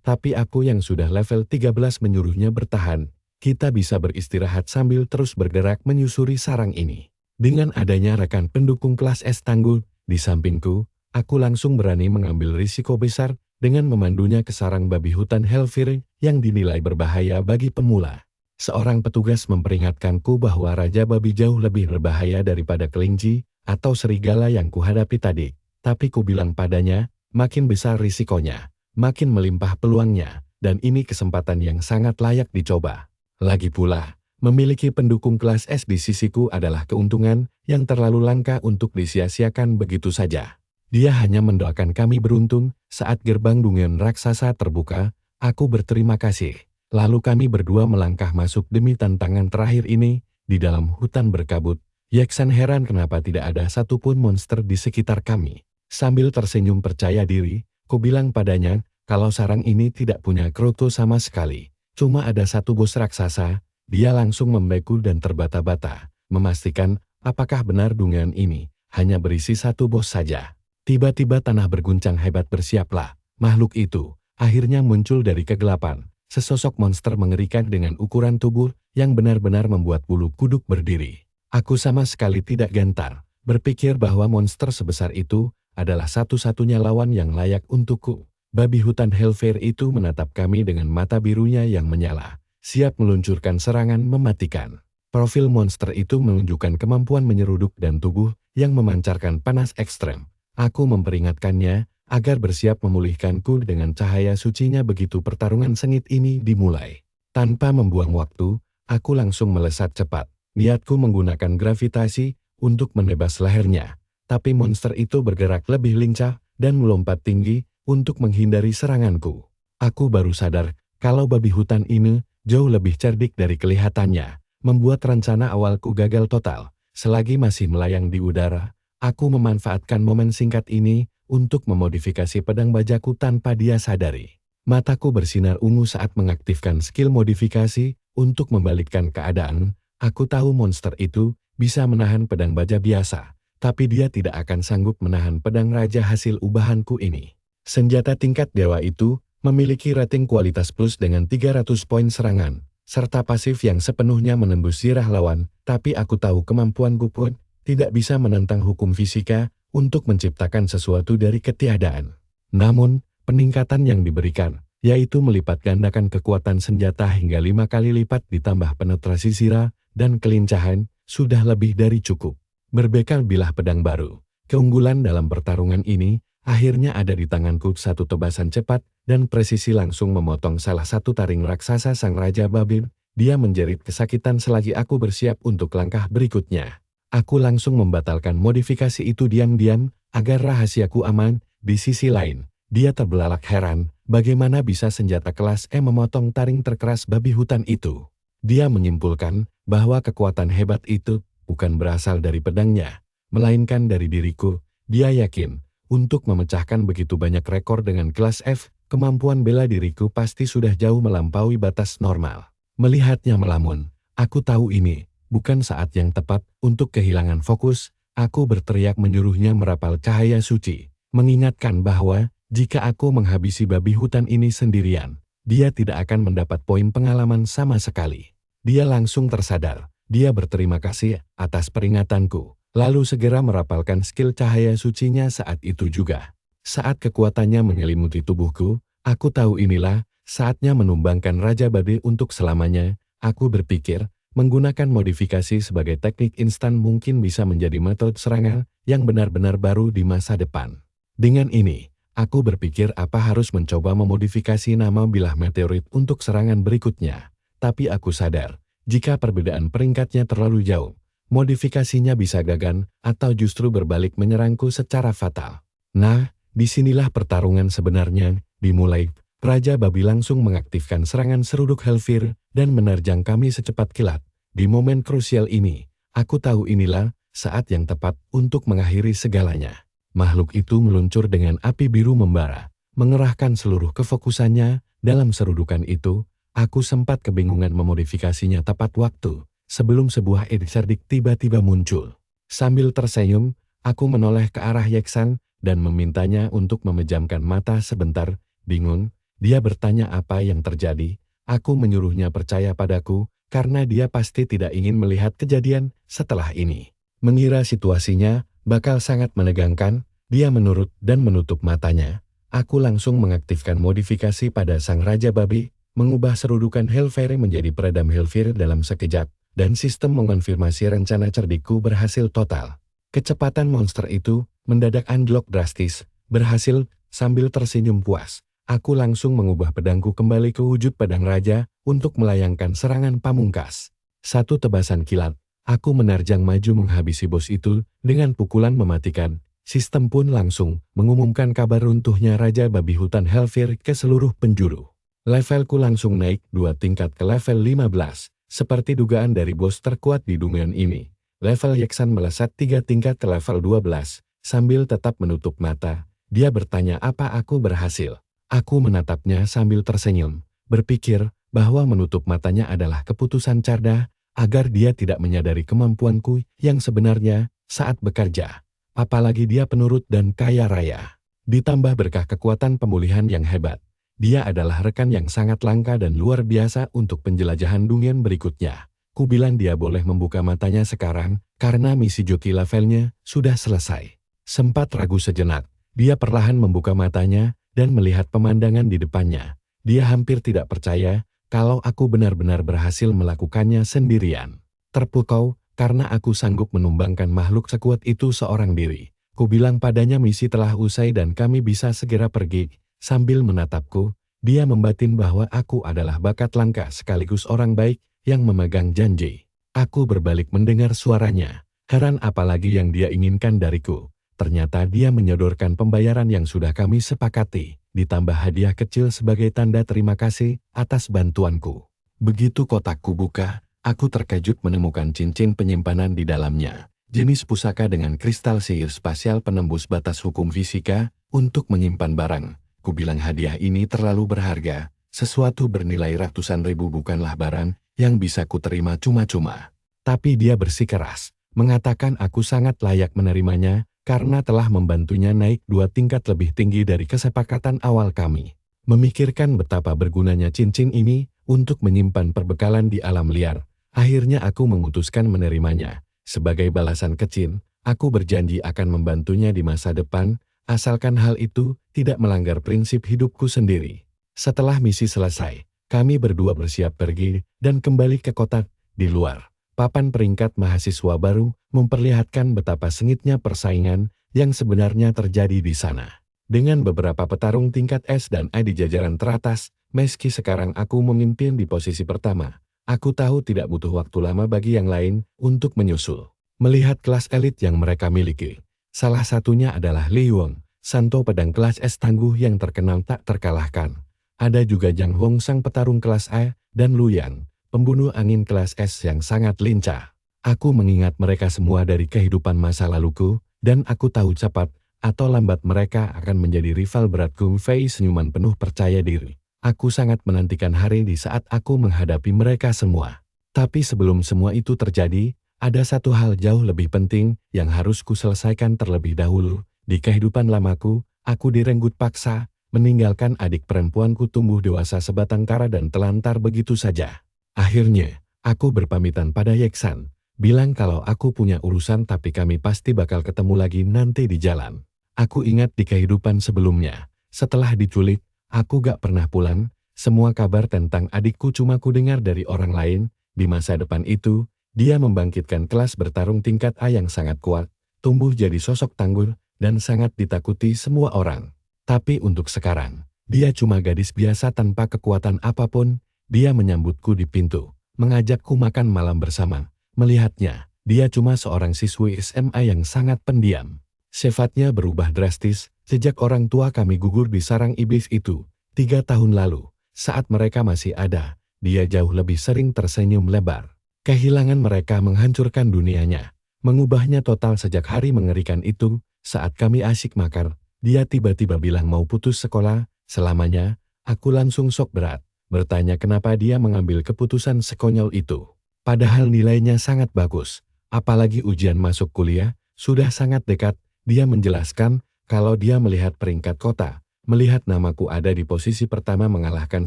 Tapi aku yang sudah level 13 menyuruhnya bertahan. Kita bisa beristirahat sambil terus bergerak menyusuri sarang ini. Dengan adanya rekan pendukung kelas S tangguh di sampingku, aku langsung berani mengambil risiko besar dengan memandunya ke sarang babi hutan Hellfire yang dinilai berbahaya bagi pemula. Seorang petugas memperingatkanku bahwa Raja Babi jauh lebih berbahaya daripada kelinci atau serigala yang kuhadapi tadi. Tapi ku bilang padanya, makin besar risikonya, makin melimpah peluangnya, dan ini kesempatan yang sangat layak dicoba. Lagi pula, memiliki pendukung kelas S di sisiku adalah keuntungan yang terlalu langka untuk disia-siakan begitu saja. Dia hanya mendoakan kami beruntung. Saat gerbang Dungeon raksasa terbuka, aku berterima kasih. Lalu kami berdua melangkah masuk demi tantangan terakhir ini. Di dalam hutan berkabut, Yeksan heran kenapa tidak ada satupun monster di sekitar kami. Sambil tersenyum percaya diri, ku bilang padanya kalau sarang ini tidak punya kroto sama sekali. Cuma ada satu bos raksasa. Dia langsung membeku dan terbata-bata, memastikan apakah benar Dungeon ini hanya berisi satu bos saja. Tiba-tiba tanah berguncang hebat. Bersiaplah, makhluk itu akhirnya muncul dari kegelapan. Sesosok monster mengerikan dengan ukuran tubuh yang benar-benar membuat bulu kuduk berdiri. Aku sama sekali tidak gentar, berpikir bahwa monster sebesar itu adalah satu-satunya lawan yang layak untukku. Babi hutan Hellfire itu menatap kami dengan mata birunya yang menyala, siap meluncurkan serangan mematikan. Profil monster itu menunjukkan kemampuan menyeruduk dan tubuh yang memancarkan panas ekstrem. Aku memperingatkannya agar bersiap memulihkanku dengan cahaya sucinya begitu pertarungan sengit ini dimulai. Tanpa membuang waktu, aku langsung melesat cepat. Niatku menggunakan gravitasi untuk menebas lehernya. Tapi monster itu bergerak lebih lincah dan melompat tinggi untuk menghindari seranganku. Aku baru sadar kalau babi hutan ini jauh lebih cerdik dari kelihatannya. Membuat rencana awalku gagal total. Selagi masih melayang di udara, aku memanfaatkan momen singkat ini untuk memodifikasi pedang bajaku tanpa dia sadari. Mataku bersinar ungu saat mengaktifkan skill modifikasi untuk membalikkan keadaan. Aku tahu monster itu bisa menahan pedang baja biasa, tapi dia tidak akan sanggup menahan pedang raja hasil ubahanku ini. Senjata tingkat dewa itu memiliki rating kualitas plus dengan 300 poin serangan, serta pasif yang sepenuhnya menembus sirah lawan, tapi aku tahu kemampuanku pun tidak bisa menentang hukum fisika untuk menciptakan sesuatu dari ketiadaan. Namun, peningkatan yang diberikan, yaitu melipat gandakan kekuatan senjata hingga 5 kali lipat ditambah penetrasi sirah dan kelincahan, sudah lebih dari cukup. Berbekal bilah pedang baru, keunggulan dalam pertarungan ini akhirnya ada di tanganku. Satu tebasan cepat dan presisi langsung memotong salah satu taring raksasa sang Raja Babil. Dia menjerit kesakitan selagi aku bersiap untuk langkah berikutnya. Aku langsung membatalkan modifikasi itu diam-diam agar rahasiaku aman. Di sisi lain, dia terbelalak heran bagaimana bisa senjata kelas E memotong taring terkeras babi hutan itu. Dia menyimpulkan bahwa kekuatan hebat itu bukan berasal dari pedangnya, melainkan dari diriku. Dia yakin, untuk memecahkan begitu banyak rekor dengan kelas F, kemampuan bela diriku pasti sudah jauh melampaui batas normal. Melihatnya melamun, aku tahu ini bukan saat yang tepat untuk kehilangan fokus. Aku berteriak menyuruhnya merapal cahaya suci, mengingatkan bahwa jika aku menghabisi babi hutan ini sendirian, dia tidak akan mendapat poin pengalaman sama sekali. Dia langsung tersadar. Dia berterima kasih atas peringatanku, lalu segera merapalkan skill cahaya sucinya saat itu juga. Saat kekuatannya menyelimuti tubuhku, aku tahu inilah saatnya menumbangkan Raja Babi untuk selamanya. Aku berpikir, menggunakan modifikasi sebagai teknik instan mungkin bisa menjadi metode serangan yang benar-benar baru di masa depan. Dengan ini, aku berpikir apa harus mencoba memodifikasi nama bilah meteorit untuk serangan berikutnya. Tapi aku sadar, jika perbedaan peringkatnya terlalu jauh, modifikasinya bisa gagal atau justru berbalik menyerangku secara fatal. Nah, disinilah pertarungan sebenarnya dimulai. Raja Babi langsung mengaktifkan serangan seruduk Hellfire dan menerjang kami secepat kilat. Di momen krusial ini, aku tahu inilah saat yang tepat untuk mengakhiri segalanya. Makhluk itu meluncur dengan api biru membara, mengerahkan seluruh kefokusannya dalam serudukan itu. Aku sempat kebingungan memodifikasinya tepat waktu, sebelum sebuah cerdik tiba-tiba muncul. Sambil tersenyum, aku menoleh ke arah Yeksan dan memintanya untuk memejamkan mata sebentar. Bingung, dia bertanya apa yang terjadi. Aku menyuruhnya percaya padaku, karena dia pasti tidak ingin melihat kejadian setelah ini. Mengira situasinya bakal sangat menegangkan, dia menurut dan menutup matanya. Aku langsung mengaktifkan modifikasi pada sang Raja Babi, mengubah serudukan Hellfire menjadi peredam Hellfire dalam sekejap, dan sistem mengonfirmasi rencana cerdikku berhasil total. Kecepatan monster itu mendadak anjlok drastis, berhasil. Sambil tersenyum puas, aku langsung mengubah pedangku kembali ke wujud pedang raja untuk melayangkan serangan pamungkas. Satu tebasan kilat, aku menerjang maju menghabisi bos itu dengan pukulan mematikan. Sistem pun langsung mengumumkan kabar runtuhnya Raja Babi Hutan Hellfire ke seluruh penjuru. Levelku langsung naik 2 tingkat ke level 15, seperti dugaan dari bos terkuat di dunia ini. Level Yeksan melesat 3 tingkat ke level 12, sambil tetap menutup mata. Dia bertanya apa aku berhasil. Aku menatapnya sambil tersenyum, berpikir bahwa menutup matanya adalah keputusan cerdas, agar dia tidak menyadari kemampuanku yang sebenarnya saat bekerja. Apalagi dia penurut dan kaya raya. Ditambah berkah kekuatan pemulihan yang hebat. Dia adalah rekan yang sangat langka dan luar biasa untuk penjelajahan dunia berikutnya. Ku bilang dia boleh membuka matanya sekarang, karena misi joki levelnya sudah selesai. Sempat ragu sejenak, dia perlahan membuka matanya dan melihat pemandangan di depannya. Dia hampir tidak percaya kalau aku benar-benar berhasil melakukannya sendirian. Terpukau, karena aku sanggup menumbangkan makhluk sekuat itu seorang diri. Ku bilang padanya misi telah usai dan kami bisa segera pergi. Sambil menatapku, dia membatin bahwa aku adalah bakat langka sekaligus orang baik yang memegang janji. Aku berbalik mendengar suaranya. Heran apalagi yang dia inginkan dariku. Ternyata dia menyodorkan pembayaran yang sudah kami sepakati, ditambah hadiah kecil sebagai tanda terima kasih atas bantuanku. Begitu kotakku buka, aku terkejut menemukan cincin penyimpanan di dalamnya. Jenis pusaka dengan kristal sihir spasial penembus batas hukum fisika untuk menyimpan barang. Ku bilang hadiah ini terlalu berharga, sesuatu bernilai ratusan ribu bukanlah barang yang bisa ku terima cuma-cuma. Tapi dia bersikeras, mengatakan aku sangat layak menerimanya karena telah membantunya naik 2 tingkat lebih tinggi dari kesepakatan awal kami. Memikirkan betapa bergunanya cincin ini untuk menyimpan perbekalan di alam liar, akhirnya aku memutuskan menerimanya. Sebagai balasan kecil, aku berjanji akan membantunya di masa depan, asalkan hal itu tidak melanggar prinsip hidupku sendiri. Setelah misi selesai, kami berdua bersiap pergi dan kembali ke kota. Di luar, papan peringkat mahasiswa baru memperlihatkan betapa sengitnya persaingan yang sebenarnya terjadi di sana. Dengan beberapa petarung tingkat S dan A di jajaran teratas, meski sekarang aku memimpin di posisi pertama, aku tahu tidak butuh waktu lama bagi yang lain untuk menyusul. Melihat kelas elit yang mereka miliki, salah satunya adalah Li Wong, Santo pedang kelas S tangguh yang terkenal tak terkalahkan. Ada juga Zhang Hong sang petarung kelas A, dan Lu Yang, pembunuh angin kelas S yang sangat lincah. Aku mengingat mereka semua dari kehidupan masa laluku, dan aku tahu cepat atau lambat mereka akan menjadi rival beratku. Fei senyuman penuh percaya diri. Aku sangat menantikan hari di saat aku menghadapi mereka semua. Tapi sebelum semua itu terjadi, ada satu hal jauh lebih penting yang harus kuselesaikan terlebih dahulu. Di kehidupan lamaku, aku direnggut paksa, meninggalkan adik perempuanku tumbuh dewasa sebatang kara dan telantar begitu saja. Akhirnya, aku berpamitan pada Yeksan, bilang kalau aku punya urusan tapi kami pasti bakal ketemu lagi nanti di jalan. Aku ingat di kehidupan sebelumnya, setelah diculik, aku gak pernah pulang, semua kabar tentang adikku cuma ku dengar dari orang lain. Di masa depan itu, dia membangkitkan kelas bertarung tingkat A yang sangat kuat, tumbuh jadi sosok tangguh, dan sangat ditakuti semua orang. Tapi untuk sekarang, dia cuma gadis biasa tanpa kekuatan apapun. Dia menyambutku di pintu, mengajakku makan malam bersama. Melihatnya, dia cuma seorang siswi SMA yang sangat pendiam. Sifatnya berubah drastis sejak orang tua kami gugur di sarang iblis itu 3 tahun lalu. Saat mereka masih ada, dia jauh lebih sering tersenyum lebar. Kehilangan mereka menghancurkan dunianya, mengubahnya total sejak hari mengerikan itu. Saat kami asyik makan, dia tiba-tiba bilang mau putus sekolah selamanya. Aku langsung shock berat, bertanya kenapa dia mengambil keputusan sekonyol itu. Padahal nilainya sangat bagus, apalagi ujian masuk kuliah sudah sangat dekat. Dia menjelaskan kalau dia melihat peringkat kota, melihat namaku ada di posisi pertama mengalahkan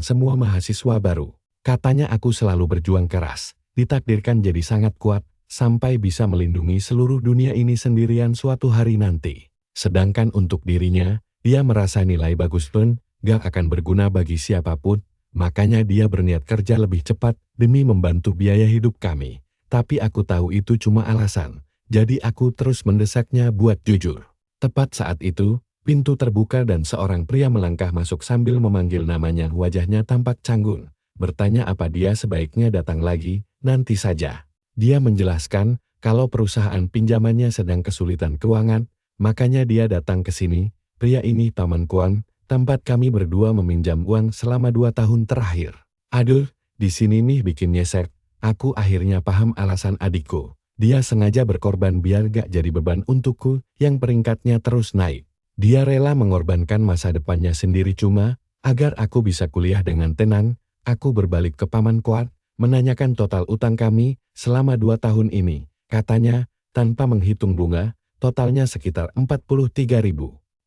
semua mahasiswa baru. Katanya aku selalu berjuang keras, ditakdirkan jadi sangat kuat, sampai bisa melindungi seluruh dunia ini sendirian suatu hari nanti. Sedangkan untuk dirinya, dia merasa nilai bagus pun gak akan berguna bagi siapapun, makanya dia berniat kerja lebih cepat demi membantu biaya hidup kami. Tapi aku tahu itu cuma alasan, jadi aku terus mendesaknya buat jujur. Tepat saat itu, pintu terbuka dan seorang pria melangkah masuk sambil memanggil namanya. Wajahnya tampak canggung, bertanya apa dia sebaiknya datang lagi, nanti saja. Dia menjelaskan kalau perusahaan pinjamannya sedang kesulitan keuangan, makanya dia datang ke sini. Pria ini paman Kuan, tempat kami berdua meminjam uang selama 2 tahun terakhir. Aduh, di sini nih bikin nyesek. Aku akhirnya paham alasan adikku. Dia sengaja berkorban biar gak jadi beban untukku yang peringkatnya terus naik. Dia rela mengorbankan masa depannya sendiri cuma agar aku bisa kuliah dengan tenang. Aku berbalik ke paman Kuan, menanyakan total utang kami selama 2 tahun ini. Katanya, tanpa menghitung bunga, totalnya sekitar 43.000.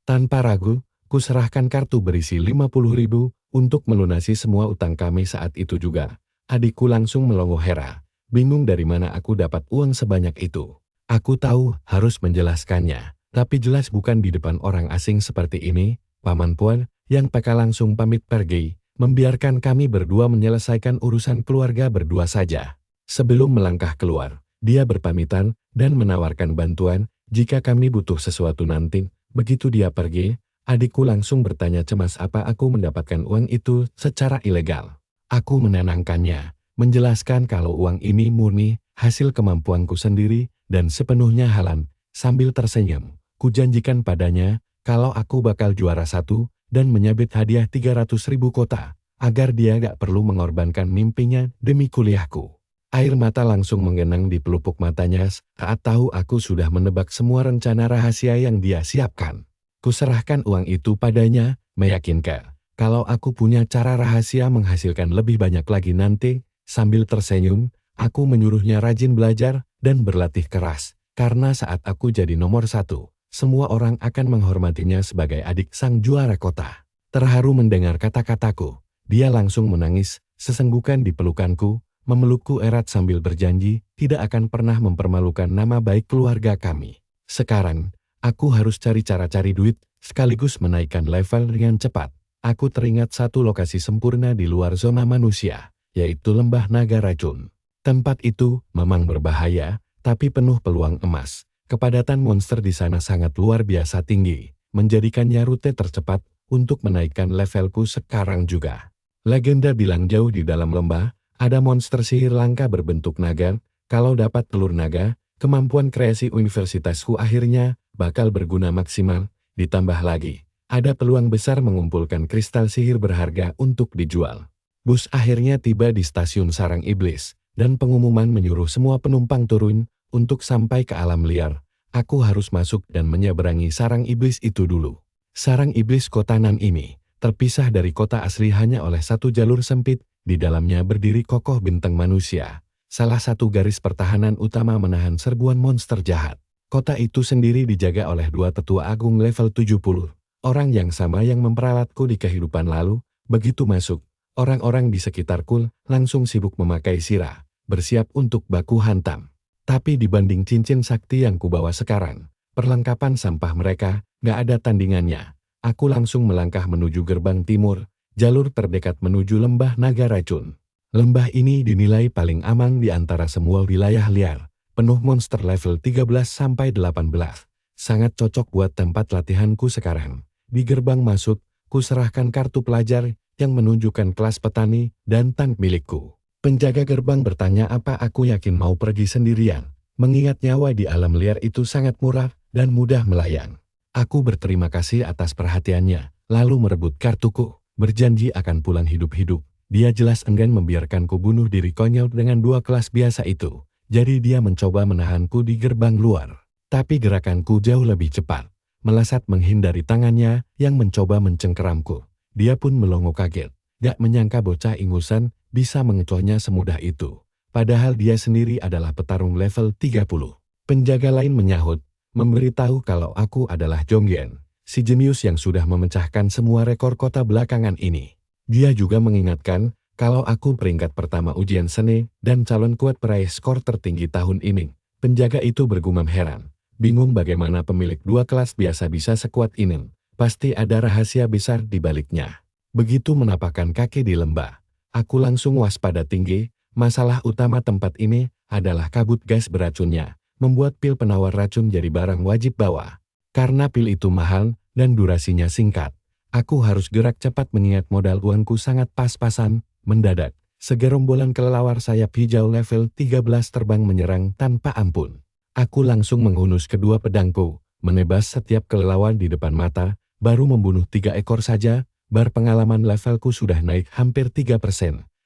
Tanpa ragu, kuserahkan kartu berisi 50.000 untuk melunasi semua utang kami saat itu juga. Adikku langsung melongo heran, bingung dari mana aku dapat uang sebanyak itu. Aku tahu harus menjelaskannya, tapi jelas bukan di depan orang asing seperti ini. Paman Puan yang peka langsung pamit pergi, membiarkan kami berdua menyelesaikan urusan keluarga berdua saja. Sebelum melangkah keluar, dia berpamitan dan menawarkan bantuan jika kami butuh sesuatu nanti. Begitu dia pergi, adikku langsung bertanya cemas apa aku mendapatkan uang itu secara ilegal. Aku menenangkannya, menjelaskan kalau uang ini murni hasil kemampuanku sendiri dan sepenuhnya halal. Sambil tersenyum, kujanjikan padanya kalau aku bakal juara 1 dan menyabet hadiah 300.000 kota, agar dia gak perlu mengorbankan mimpinya demi kuliahku. Air mata langsung menggenang di pelupuk matanya saat tahu aku sudah menebak semua rencana rahasia yang dia siapkan. Kuserahkan uang itu padanya, meyakinkan kalau aku punya cara rahasia menghasilkan lebih banyak lagi nanti. Sambil tersenyum, aku menyuruhnya rajin belajar dan berlatih keras, karena saat aku jadi nomor 1, semua orang akan menghormatinya sebagai adik sang juara kota. Terharu mendengar kata-kataku, dia langsung menangis, sesenggukan di pelukanku, memelukku erat sambil berjanji tidak akan pernah mempermalukan nama baik keluarga kami. Sekarang, aku harus cari cara cari duit, sekaligus menaikkan level dengan cepat. Aku teringat satu lokasi sempurna di luar zona manusia, yaitu Lembah Naga Racun. Tempat itu memang berbahaya, tapi penuh peluang emas. Kepadatan monster di sana sangat luar biasa tinggi, menjadikannya rute tercepat untuk menaikkan levelku sekarang juga. Legenda bilang jauh di dalam lembah, ada monster sihir langka berbentuk naga. Kalau dapat telur naga, kemampuan kreasi universitasku akhirnya bakal berguna maksimal. Ditambah lagi, ada peluang besar mengumpulkan kristal sihir berharga untuk dijual. Bus akhirnya tiba di stasiun Sarang Iblis, dan pengumuman menyuruh semua penumpang turun untuk sampai ke alam liar. Aku harus masuk dan menyeberangi Sarang Iblis itu dulu. Sarang Iblis kota Nan ini terpisah dari kota asli hanya oleh satu jalur sempit, di dalamnya berdiri kokoh bintang manusia. Salah satu garis pertahanan utama menahan serbuan monster jahat. Kota itu sendiri dijaga oleh dua tetua agung level 70. Orang yang sama yang memperalatku di kehidupan lalu. Begitu masuk, orang-orang di sekitarku langsung sibuk memakai sirah, bersiap untuk baku hantam. Tapi dibanding cincin sakti yang kubawa sekarang, perlengkapan sampah mereka gak ada tandingannya. Aku langsung melangkah menuju gerbang timur, jalur terdekat menuju lembah naga racun. Lembah ini dinilai paling aman di antara semua wilayah liar, penuh monster level 13-18. Sangat cocok buat tempat latihanku sekarang. Di gerbang masuk, ku serahkan kartu pelajar yang menunjukkan kelas petani dan tank milikku. Penjaga gerbang bertanya apa aku yakin mau pergi sendirian, mengingat nyawa di alam liar itu sangat murah dan mudah melayang. Aku berterima kasih atas perhatiannya, lalu merebut kartuku, berjanji akan pulang hidup-hidup. Dia jelas enggan membiarkanku bunuh diri konyol dengan dua kelas biasa itu, jadi dia mencoba menahanku di gerbang luar. Tapi gerakanku jauh lebih cepat, melesat menghindari tangannya yang mencoba mencengkeramku. Dia pun melongo kaget, gak menyangka bocah ingusan bisa mengecohnya semudah itu. Padahal dia sendiri adalah petarung level 30. Penjaga lain menyahut, memberitahu kalau aku adalah Jonggen, si jenius yang sudah memecahkan semua rekor kota belakangan ini. Dia juga mengingatkan kalau aku peringkat pertama ujian seni dan calon kuat peraih skor tertinggi tahun ini. Penjaga itu bergumam heran, bingung bagaimana pemilik dua kelas biasa bisa sekuat ini. Pasti ada rahasia besar di baliknya. Begitu menapakkan kaki di lembah, aku langsung waspada tinggi. Masalah utama tempat ini adalah kabut gas beracunnya, membuat pil penawar racun jadi barang wajib bawa. Karena pil itu mahal dan durasinya singkat, aku harus gerak cepat mengingat modal uangku sangat pas-pasan. Mendadak, segerombolan kelelawar sayap hijau level 13 terbang menyerang tanpa ampun. Aku langsung menghunus kedua pedangku, menebas setiap kelelawar di depan mata. Baru membunuh 3 ekor saja, bar pengalaman levelku sudah naik hampir 3%.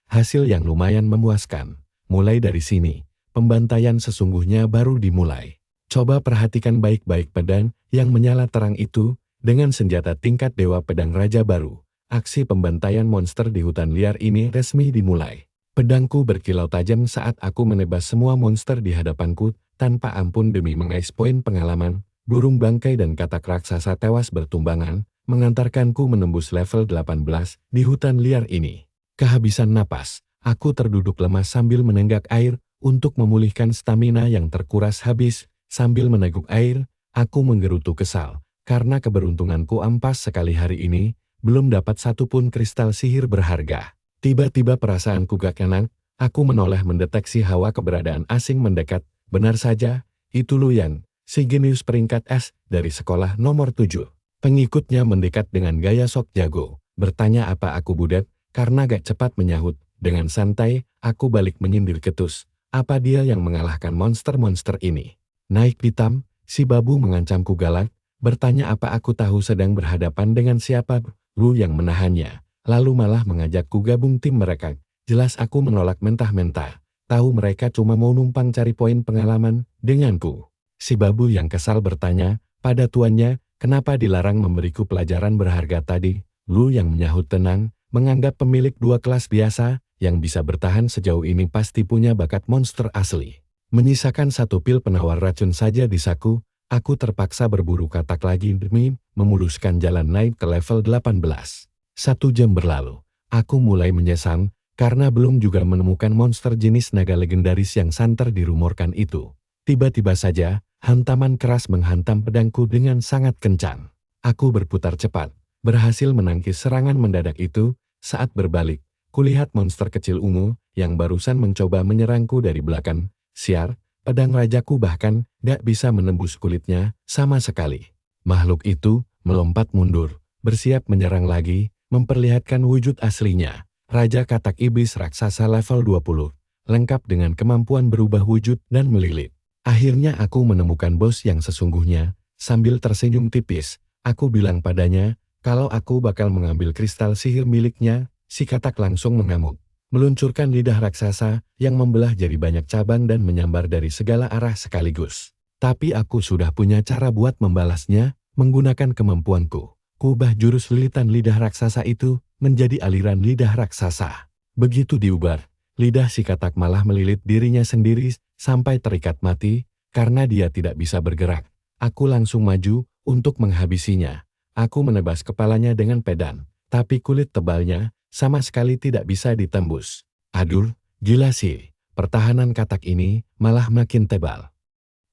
Hasil yang lumayan memuaskan. Mulai dari sini, pembantaian sesungguhnya baru dimulai. Coba perhatikan baik-baik pedang yang menyala terang itu, dengan senjata tingkat Dewa Pedang Raja baru. Aksi pembantaian monster di hutan liar ini resmi dimulai. Pedangku berkilau tajam saat aku menebas semua monster di hadapanku, tanpa ampun demi mengais poin pengalaman. Burung bangkai dan katak raksasa tewas bertumbangan, mengantarkanku menembus level 18 di hutan liar ini. Kehabisan napas, aku terduduk lemas sambil menenggak air, untuk memulihkan stamina yang terkuras habis. Sambil meneguk air, aku menggerutu kesal, karena keberuntunganku ampas sekali hari ini, belum dapat satupun kristal sihir berharga. Tiba-tiba perasaanku gak enak, aku menoleh mendeteksi hawa keberadaan asing mendekat. Benar saja, itu Luyan, si genius peringkat S dari sekolah nomor 7. Pengikutnya mendekat dengan gaya sok jago, bertanya apa aku budak, karena gak cepat menyahut. Dengan santai, aku balik menyindir ketus. Apa dia yang mengalahkan monster-monster ini? Naik pitam, si babu mengancamku galak, bertanya apa aku tahu sedang berhadapan dengan siapa. Lu yang menahannya, lalu malah mengajakku gabung tim mereka. Jelas aku menolak mentah-mentah, tahu mereka cuma mau numpang cari poin pengalaman denganku. Si babu yang kesal bertanya pada tuannya, kenapa dilarang memberiku pelajaran berharga tadi? Lu yang menyahut tenang, menganggap pemilik dua kelas biasa, yang bisa bertahan sejauh ini pasti punya bakat monster asli. Menyisakan satu pil penawar racun saja di saku, aku terpaksa berburu katak lagi demi memuluskan jalan naik ke level 18. 1 jam berlalu, aku mulai menyesal, karena belum juga menemukan monster jenis naga legendaris yang santer dirumorkan itu. Tiba-tiba saja, hantaman keras menghantam pedangku dengan sangat kencang. Aku berputar cepat, berhasil menangkis serangan mendadak itu. Saat berbalik, kulihat monster kecil ungu yang barusan mencoba menyerangku dari belakang. Siar, pedang rajaku bahkan gak bisa menembus kulitnya sama sekali. Makhluk itu melompat mundur, bersiap menyerang lagi, memperlihatkan wujud aslinya. Raja katak iblis raksasa level 20, lengkap dengan kemampuan berubah wujud dan melilit. Akhirnya aku menemukan bos yang sesungguhnya. Sambil tersenyum tipis, aku bilang padanya, kalau aku bakal mengambil kristal sihir miliknya. Si katak langsung mengamuk, meluncurkan lidah raksasa yang membelah jadi banyak cabang dan menyambar dari segala arah sekaligus. Tapi aku sudah punya cara buat membalasnya, menggunakan kemampuanku. Kubah jurus lilitan lidah raksasa itu menjadi aliran lidah raksasa. Begitu diubar, lidah si katak malah melilit dirinya sendiri sampai terikat mati, karena dia tidak bisa bergerak. Aku langsung maju untuk menghabisinya. Aku menebas kepalanya dengan pedang, tapi kulit tebalnya sama sekali tidak bisa ditembus. Aduh, gila sih, pertahanan katak ini malah makin tebal.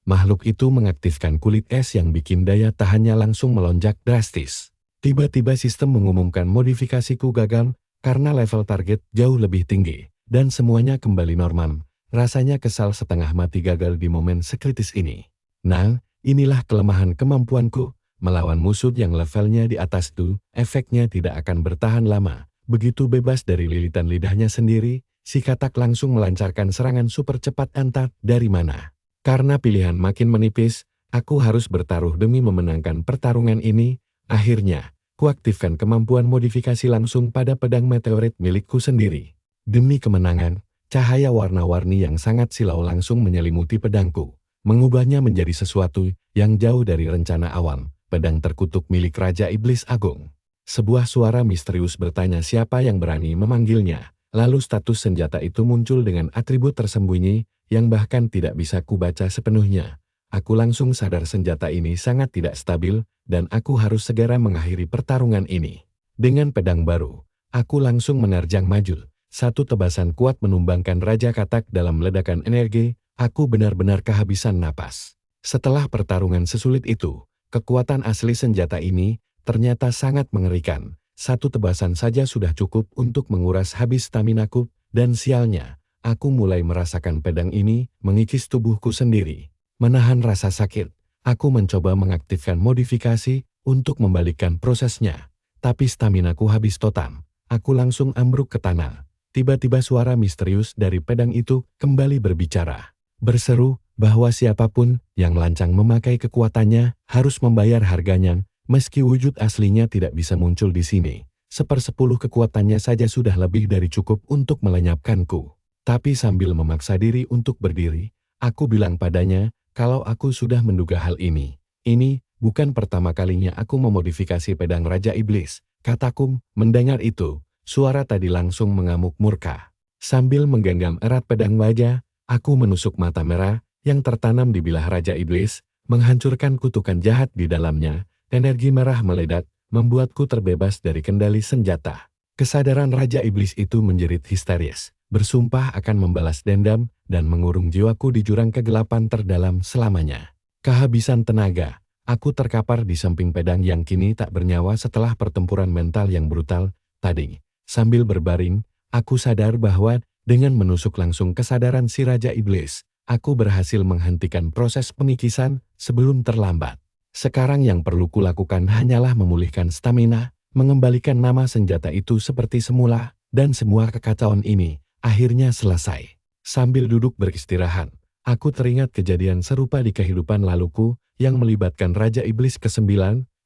Makhluk itu mengaktifkan kulit es yang bikin daya tahannya langsung melonjak drastis. Tiba-tiba sistem mengumumkan modifikasiku gagal karena level target jauh lebih tinggi, dan semuanya kembali normal. Rasanya kesal setengah mati gagal di momen sekritis ini. Nah, inilah kelemahan kemampuanku. Melawan musuh yang levelnya di atas tuh, efeknya tidak akan bertahan lama. Begitu bebas dari lilitan lidahnya sendiri, si katak langsung melancarkan serangan super cepat entah dari mana. Karena pilihan makin menipis, aku harus bertaruh demi memenangkan pertarungan ini. Akhirnya, kuaktifkan kemampuan modifikasi langsung pada pedang meteorit milikku sendiri. Demi kemenangan, cahaya warna-warni yang sangat silau langsung menyelimuti pedangku, mengubahnya menjadi sesuatu yang jauh dari rencana awal. Pedang terkutuk milik Raja Iblis Agung. Sebuah suara misterius bertanya siapa yang berani memanggilnya. Lalu status senjata itu muncul dengan atribut tersembunyi yang bahkan tidak bisa kubaca sepenuhnya. Aku langsung sadar senjata ini sangat tidak stabil dan aku harus segera mengakhiri pertarungan ini. Dengan pedang baru, aku langsung menerjang maju. Satu tebasan kuat menumbangkan Raja Katak dalam ledakan energi. Aku benar-benar kehabisan napas. Setelah pertarungan sesulit itu, kekuatan asli senjata ini ternyata sangat mengerikan. Satu tebasan saja sudah cukup untuk menguras habis staminaku, dan sialnya, aku mulai merasakan pedang ini mengikis tubuhku sendiri. Menahan rasa sakit, aku mencoba mengaktifkan modifikasi untuk membalikkan prosesnya. Tapi staminaku habis total. Aku langsung ambruk ke tanah. Tiba-tiba suara misterius dari pedang itu kembali berbicara. Berseru bahwa siapapun yang lancang memakai kekuatannya harus membayar harganya, meski wujud aslinya tidak bisa muncul di sini. 1/10 kekuatannya saja sudah lebih dari cukup untuk melenyapkanku. Tapi sambil memaksa diri untuk berdiri, aku bilang padanya kalau aku sudah menduga hal ini. Ini bukan pertama kalinya aku memodifikasi pedang Raja Iblis, kataku. Mendengar itu, suara tadi langsung mengamuk murka. Sambil menggenggam erat pedang wajah, aku menusuk mata merah yang tertanam di bilah Raja Iblis, menghancurkan kutukan jahat di dalamnya. Energi merah meledak, membuatku terbebas dari kendali senjata. Kesadaran Raja Iblis itu menjerit histeris, bersumpah akan membalas dendam dan mengurung jiwaku di jurang kegelapan terdalam selamanya. Kehabisan tenaga, aku terkapar di samping pedang yang kini tak bernyawa setelah pertempuran mental yang brutal tadi. Sambil berbaring, aku sadar bahwa dengan menusuk langsung kesadaran si Raja Iblis, aku berhasil menghentikan proses pengikisan sebelum terlambat. Sekarang yang perlu kulakukan hanyalah memulihkan stamina, mengembalikan nama senjata itu seperti semula, dan semua kekacauan ini akhirnya selesai. Sambil duduk beristirahat, aku teringat kejadian serupa di kehidupan laluku yang melibatkan Raja Iblis ke-9,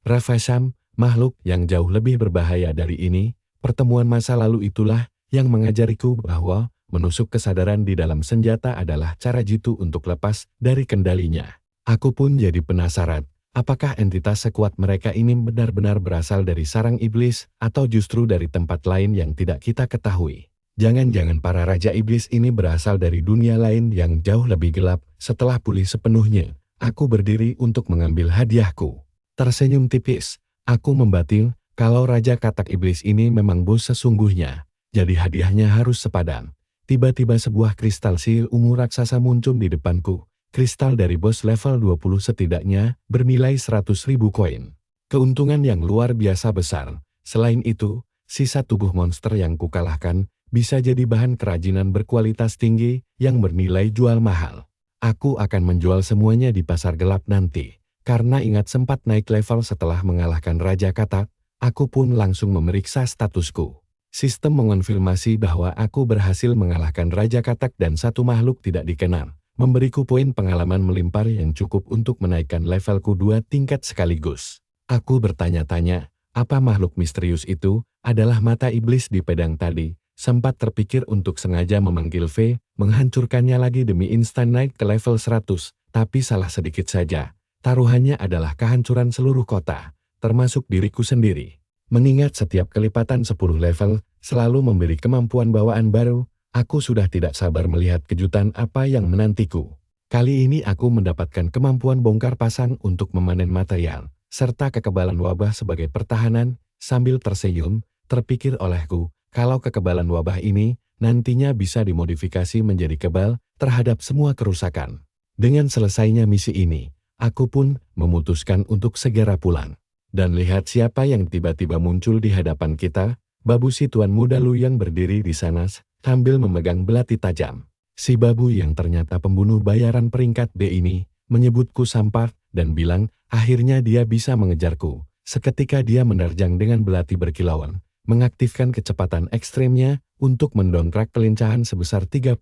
Ravasham, makhluk yang jauh lebih berbahaya dari ini. Pertemuan masa lalu itulah yang mengajariku bahwa menusuk kesadaran di dalam senjata adalah cara jitu untuk lepas dari kendalinya. Aku pun jadi penasaran. Apakah entitas sekuat mereka ini benar-benar berasal dari sarang iblis atau justru dari tempat lain yang tidak kita ketahui? Jangan-jangan para Raja Iblis ini berasal dari dunia lain yang jauh lebih gelap. Setelah pulih sepenuhnya, aku berdiri untuk mengambil hadiahku. Tersenyum tipis, aku membatil kalau Raja Katak Iblis ini memang bos sesungguhnya, jadi hadiahnya harus sepadan. Tiba-tiba sebuah kristal sihir ungu raksasa muncul di depanku. Kristal dari bos level 20 setidaknya bernilai 100.000 koin. Keuntungan yang luar biasa besar. Selain itu, sisa tubuh monster yang kukalahkan bisa jadi bahan kerajinan berkualitas tinggi yang bernilai jual mahal. Aku akan menjual semuanya di pasar gelap nanti. Karena ingat sempat naik level setelah mengalahkan Raja Katak, aku pun langsung memeriksa statusku. Sistem mengonfirmasi bahwa aku berhasil mengalahkan Raja Katak dan satu makhluk tidak dikenal. Memberiku poin pengalaman melimpah yang cukup untuk menaikkan levelku 2 tingkat sekaligus. Aku bertanya-tanya, apa makhluk misterius itu adalah mata iblis di pedang tadi. Sempat terpikir untuk sengaja memanggil V, menghancurkannya lagi demi instan naik ke level 100, tapi salah sedikit saja. Taruhannya adalah kehancuran seluruh kota, termasuk diriku sendiri. Mengingat setiap kelipatan 10 level, selalu memberi kemampuan bawaan baru, aku sudah tidak sabar melihat kejutan apa yang menantiku. Kali ini aku mendapatkan kemampuan bongkar pasang untuk memanen material, serta kekebalan wabah sebagai pertahanan. Sambil tersenyum, terpikir olehku, kalau kekebalan wabah ini nantinya bisa dimodifikasi menjadi kebal terhadap semua kerusakan. Dengan selesainya misi ini, aku pun memutuskan untuk segera pulang. Dan lihat siapa yang tiba-tiba muncul di hadapan kita, babu si tuan muda Lu yang berdiri di sana sambil memegang belati tajam. Si babu yang ternyata pembunuh bayaran peringkat D ini, menyebutku sampah dan bilang akhirnya dia bisa mengejarku. Seketika dia menerjang dengan belati berkilauan, mengaktifkan kecepatan ekstrimnya untuk mendongkrak kelincahan sebesar 30%.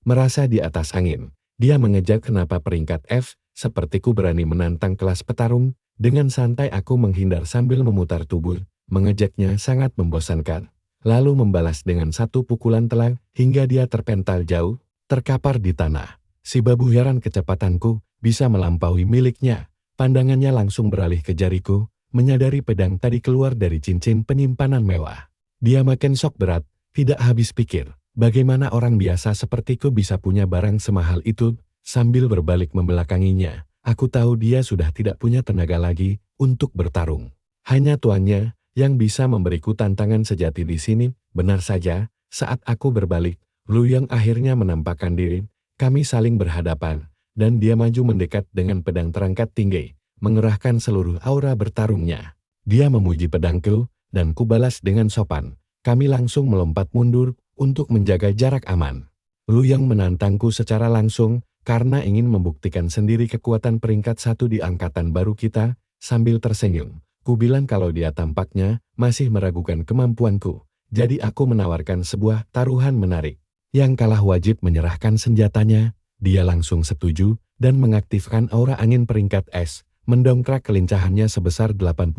Merasa di atas angin, dia mengejar kenapa peringkat F, sepertiku berani menantang kelas petarung. Dengan santai aku menghindar sambil memutar tubuh, mengejaknya sangat membosankan. Lalu membalas dengan satu pukulan telak hingga dia terpental jauh, terkapar di tanah. Si babu heran kecepatanku bisa melampaui miliknya. Pandangannya langsung beralih ke jariku, menyadari pedang tadi keluar dari cincin penyimpanan mewah. Dia makin shock berat, tidak habis pikir, bagaimana orang biasa sepertiku bisa punya barang semahal itu. Sambil berbalik membelakanginya, aku tahu dia sudah tidak punya tenaga lagi untuk bertarung. Hanya tuannya yang bisa memberiku tantangan sejati di sini. Benar saja, saat aku berbalik, Lu yang akhirnya menampakkan diri, kami saling berhadapan. Dan dia maju mendekat dengan pedang terangkat tinggi, mengerahkan seluruh aura bertarungnya. Dia memuji pedangku, dan kubalas dengan sopan. Kami langsung melompat mundur untuk menjaga jarak aman. Lu yang menantangku secara langsung, karena ingin membuktikan sendiri kekuatan peringkat 1 di angkatan baru kita. Sambil tersenyum, ku bilang kalau dia tampaknya masih meragukan kemampuanku. Jadi aku menawarkan sebuah taruhan menarik. Yang kalah wajib menyerahkan senjatanya. Dia langsung setuju dan mengaktifkan aura angin peringkat S, mendongkrak kelincahannya sebesar 80%.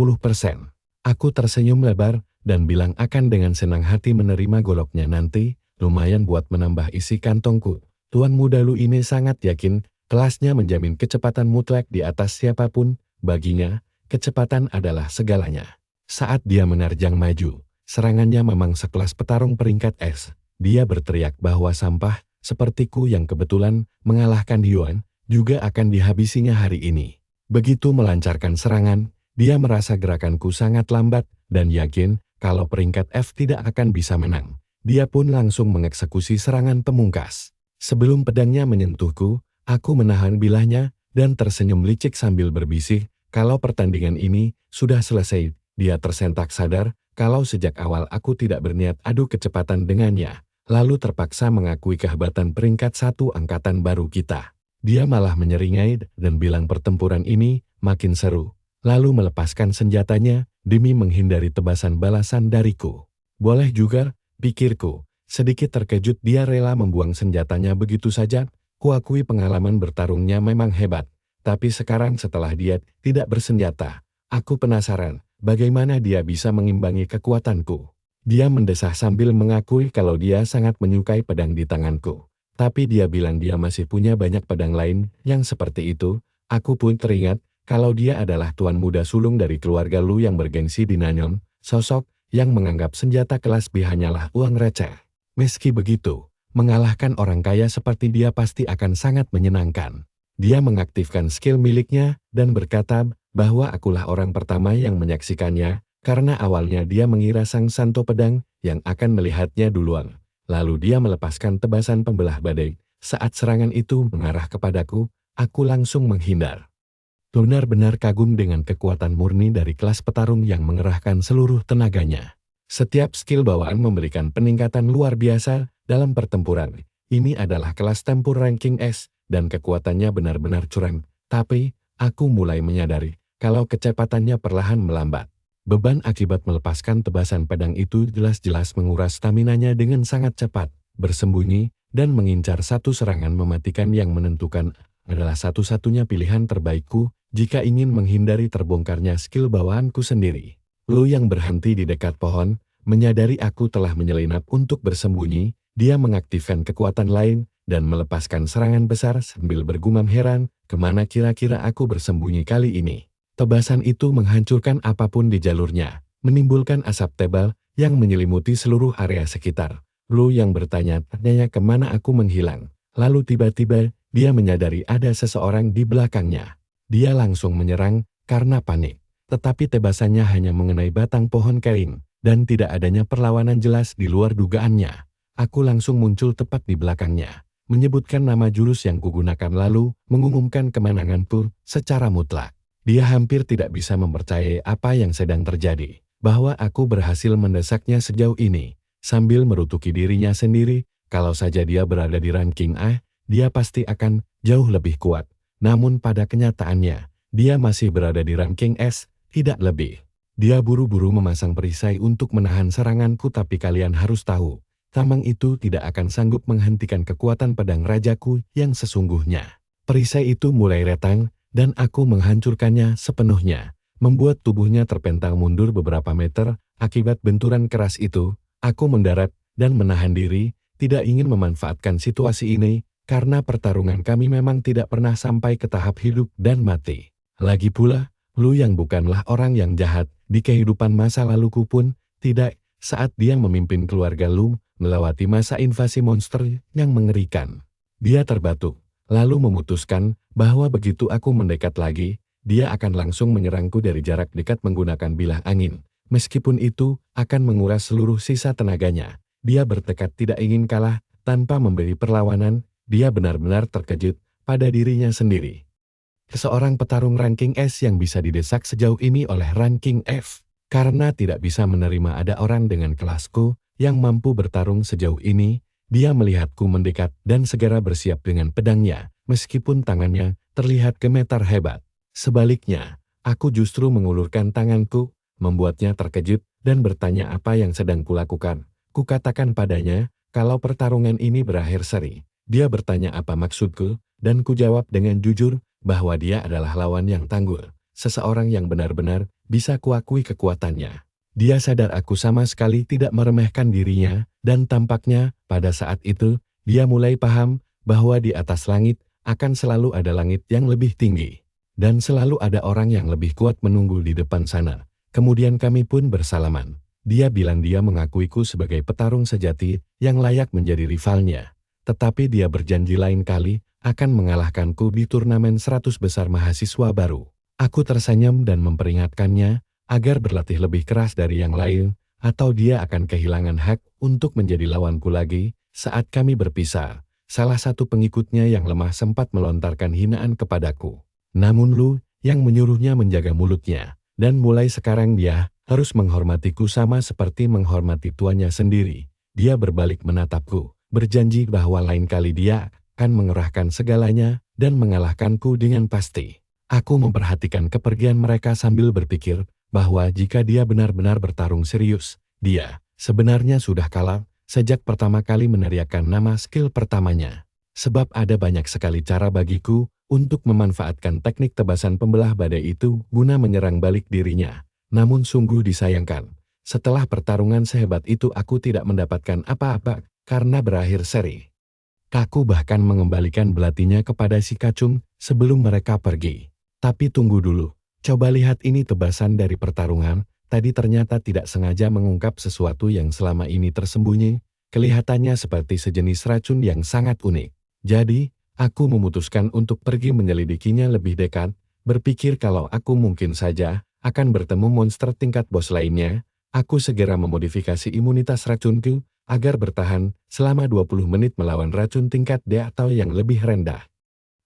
Aku tersenyum lebar dan bilang akan dengan senang hati menerima goloknya nanti, lumayan buat menambah isi kantongku. Tuan muda Lu ini sangat yakin, kelasnya menjamin kecepatan mutlak di atas siapapun. Baginya, kecepatan adalah segalanya. Saat dia menerjang maju, serangannya memang sekelas petarung peringkat S. Dia berteriak bahwa sampah sepertiku yang kebetulan mengalahkan Yuan, juga akan dihabisinya hari ini. Begitu melancarkan serangan, dia merasa gerakanku sangat lambat, dan yakin kalau peringkat F tidak akan bisa menang. Dia pun langsung mengeksekusi serangan pemungkas. Sebelum pedangnya menyentuhku, aku menahan bilahnya, dan tersenyum licik sambil berbisik, kalau pertandingan ini sudah selesai. Dia tersentak sadar, kalau sejak awal aku tidak berniat adu kecepatan dengannya. Lalu terpaksa mengakui kehebatan peringkat 1 angkatan baru kita. Dia malah menyeringai dan bilang pertempuran ini makin seru. Lalu melepaskan senjatanya demi menghindari tebasan balasan dariku. Boleh juga, pikirku. Sedikit terkejut dia rela membuang senjatanya begitu saja. Kuakui pengalaman bertarungnya memang hebat. Tapi sekarang setelah dia tidak bersenjata, aku penasaran bagaimana dia bisa mengimbangi kekuatanku. Dia mendesah sambil mengakui kalau dia sangat menyukai pedang di tanganku. Tapi dia bilang dia masih punya banyak pedang lain yang seperti itu. Aku pun teringat kalau dia adalah tuan muda sulung dari keluarga Lu yang bergengsi di Nanyang, sosok yang menganggap senjata kelas B hanyalah uang receh. Meski begitu, mengalahkan orang kaya seperti dia pasti akan sangat menyenangkan. Dia mengaktifkan skill miliknya dan berkata bahwa akulah orang pertama yang menyaksikannya. Karena awalnya dia mengira sang santo pedang yang akan melihatnya duluan. Lalu dia melepaskan tebasan pembelah badai. Saat serangan itu mengarah kepadaku, aku langsung menghindar. Benar-benar kagum dengan kekuatan murni dari kelas petarung yang mengerahkan seluruh tenaganya. Setiap skill bawaan memberikan peningkatan luar biasa dalam pertempuran. Ini adalah kelas tempur ranking S, dan kekuatannya benar-benar curam. Tapi, aku mulai menyadari kalau kecepatannya perlahan melambat. Beban akibat melepaskan tebasan pedang itu jelas-jelas menguras staminanya dengan sangat cepat, bersembunyi, dan mengincar satu serangan mematikan yang menentukan adalah satu-satunya pilihan terbaikku jika ingin menghindari terbongkarnya skill bawaanku sendiri. Lu yang berhenti di dekat pohon, menyadari aku telah menyelinap untuk bersembunyi, dia mengaktifkan kekuatan lain dan melepaskan serangan besar sambil bergumam heran, kemana kira-kira aku bersembunyi kali ini. Tebasan itu menghancurkan apapun di jalurnya, menimbulkan asap tebal yang menyelimuti seluruh area sekitar. Lu yang bertanya-tanya kemana aku menghilang. Lalu tiba-tiba, dia menyadari ada seseorang di belakangnya. Dia langsung menyerang karena panik. Tetapi tebasannya hanya mengenai batang pohon kering, dan tidak adanya perlawanan jelas di luar dugaannya. Aku langsung muncul tepat di belakangnya, menyebutkan nama jurus yang kugunakan lalu, mengumumkan kemenanganku secara mutlak. Dia hampir tidak bisa mempercayai apa yang sedang terjadi, bahwa aku berhasil mendesaknya sejauh ini. Sambil merutuki dirinya sendiri, kalau saja dia berada di ranking A, dia pasti akan jauh lebih kuat. Namun pada kenyataannya, dia masih berada di ranking S, tidak lebih. Dia buru-buru memasang perisai untuk menahan seranganku, tapi kalian harus tahu, tameng itu tidak akan sanggup menghentikan kekuatan pedang rajaku yang sesungguhnya. Perisai itu mulai retang, dan aku menghancurkannya sepenuhnya, membuat tubuhnya terpental mundur beberapa meter. Akibat benturan keras itu, aku mendarat dan menahan diri, tidak ingin memanfaatkan situasi ini, karena pertarungan kami memang tidak pernah sampai ke tahap hidup dan mati. Lagi pula, Lu yang bukanlah orang yang jahat, di kehidupan masa laluku pun tidak, saat dia memimpin keluarga Lu melewati masa invasi monster yang mengerikan. Dia terbatuk, lalu memutuskan bahwa begitu aku mendekat lagi, dia akan langsung menyerangku dari jarak dekat menggunakan bilah angin. Meskipun itu akan menguras seluruh sisa tenaganya, dia bertekad tidak ingin kalah tanpa memberi perlawanan. Dia benar-benar terkejut pada dirinya sendiri. Seorang petarung ranking S yang bisa didesak sejauh ini oleh ranking F, karena tidak bisa menerima ada orang dengan kelasku yang mampu bertarung sejauh ini. Dia melihatku mendekat dan segera bersiap dengan pedangnya, meskipun tangannya terlihat gemetar hebat. Sebaliknya, aku justru mengulurkan tanganku, membuatnya terkejut dan bertanya apa yang sedang kulakukan. Kukatakan padanya, kalau pertarungan ini berakhir seri. Dia bertanya apa maksudku, dan kujawab dengan jujur bahwa dia adalah lawan yang tangguh, seseorang yang benar-benar bisa kuakui kekuatannya. Dia sadar aku sama sekali tidak meremehkan dirinya, dan tampaknya pada saat itu, dia mulai paham bahwa di atas langit akan selalu ada langit yang lebih tinggi, dan selalu ada orang yang lebih kuat menunggu di depan sana. Kemudian kami pun bersalaman. Dia bilang dia mengakuiku sebagai petarung sejati yang layak menjadi rivalnya. Tetapi dia berjanji lain kali akan mengalahkanku di turnamen 100 besar mahasiswa baru. Aku tersenyum dan memperingatkannya agar berlatih lebih keras dari yang lain, atau dia akan kehilangan hak untuk menjadi lawanku lagi. Saat kami berpisah, salah satu pengikutnya yang lemah sempat melontarkan hinaan kepadaku. Namun Lu yang menyuruhnya menjaga mulutnya, dan mulai sekarang dia harus menghormatiku sama seperti menghormati tuannya sendiri. Dia berbalik menatapku, berjanji bahwa lain kali dia akan mengerahkan segalanya dan mengalahkanku dengan pasti. Aku memperhatikan kepergian mereka sambil berpikir bahwa jika dia benar-benar bertarung serius, dia sebenarnya sudah kalah sejak pertama kali meneriakkan nama skill pertamanya. Sebab ada banyak sekali cara bagiku untuk memanfaatkan teknik tebasan pembelah badai itu guna menyerang balik dirinya. Namun sungguh disayangkan, setelah pertarungan sehebat itu aku tidak mendapatkan apa-apa karena berakhir seri. Kaku bahkan mengembalikan belatinya kepada si kacung sebelum mereka pergi. Tapi tunggu dulu, coba lihat ini tebasan dari pertarungan. Tadi ternyata tidak sengaja mengungkap sesuatu yang selama ini tersembunyi. Kelihatannya seperti sejenis racun yang sangat unik. Jadi, aku memutuskan untuk pergi menyelidikinya lebih dekat, berpikir kalau aku mungkin saja akan bertemu monster tingkat bos lainnya. Aku segera memodifikasi imunitas racunku agar bertahan selama 20 menit melawan racun tingkat D atau yang lebih rendah.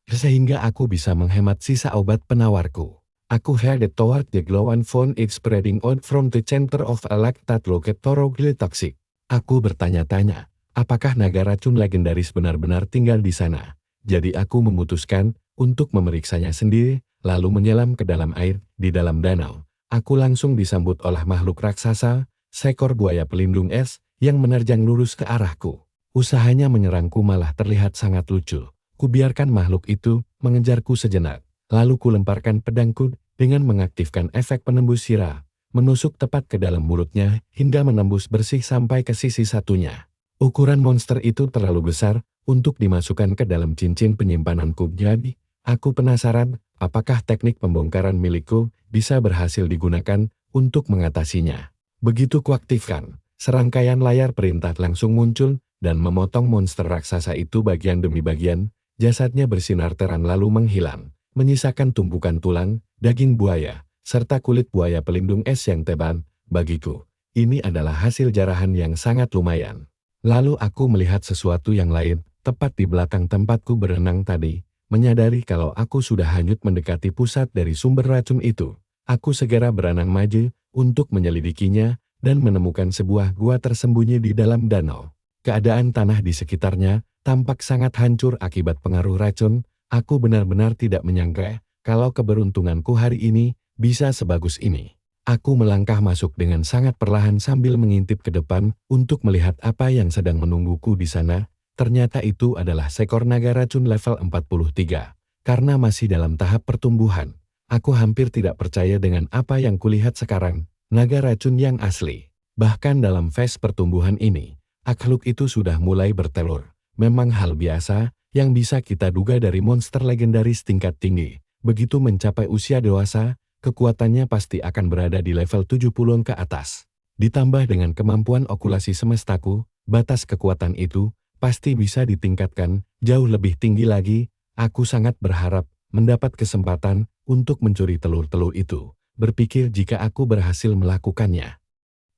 Sehingga aku bisa menghemat sisa obat penawarku. Aku headed toward the glow and found it spreading out from the center of a lake that looked thoroughly toxic. Aku bertanya-tanya, apakah naga racun legendaris benar-benar tinggal di sana? Jadi aku memutuskan untuk memeriksanya sendiri, lalu menyelam ke dalam air di dalam danau. Aku langsung disambut oleh makhluk raksasa, seekor buaya pelindung es, yang menerjang lurus ke arahku. Usahanya menyerangku malah terlihat sangat lucu. Kubiarkan makhluk itu mengejarku sejenak, lalu kulemparkan pedangku dengan mengaktifkan efek penembus sirah, menusuk tepat ke dalam mulutnya hingga menembus bersih sampai ke sisi satunya. Ukuran monster itu terlalu besar untuk dimasukkan ke dalam cincin penyimpananku. Jadi, aku penasaran apakah teknik pembongkaran milikku bisa berhasil digunakan untuk mengatasinya. Begitu kuaktifkan, serangkaian layar perintah langsung muncul dan memotong monster raksasa itu bagian demi bagian. Jasadnya bersinar terang lalu menghilang, menyisakan tumpukan tulang, daging buaya, serta kulit buaya pelindung es yang tebal. Bagiku, ini adalah hasil jarahan yang sangat lumayan. Lalu aku melihat sesuatu yang lain, tepat di belakang tempatku berenang tadi, menyadari kalau aku sudah hanyut mendekati pusat dari sumber racun itu. Aku segera berenang maju untuk menyelidikinya dan menemukan sebuah gua tersembunyi di dalam danau. Keadaan tanah di sekitarnya tampak sangat hancur akibat pengaruh racun. Aku benar-benar tidak menyangka kalau keberuntunganku hari ini bisa sebagus ini. Aku melangkah masuk dengan sangat perlahan sambil mengintip ke depan untuk melihat apa yang sedang menungguku di sana. Ternyata itu adalah seekor naga racun level 43. Karena masih dalam tahap pertumbuhan, aku hampir tidak percaya dengan apa yang kulihat sekarang, naga racun yang asli. Bahkan dalam fase pertumbuhan ini, akhluk itu sudah mulai bertelur. Memang hal biasa yang bisa kita duga dari monster legendaris tingkat tinggi. Begitu mencapai usia dewasa, kekuatannya pasti akan berada di level 70 ke atas. Ditambah dengan kemampuan okulasi semestaku, batas kekuatan itu pasti bisa ditingkatkan jauh lebih tinggi lagi. Aku sangat berharap mendapat kesempatan untuk mencuri telur-telur itu. Berpikir jika aku berhasil melakukannya,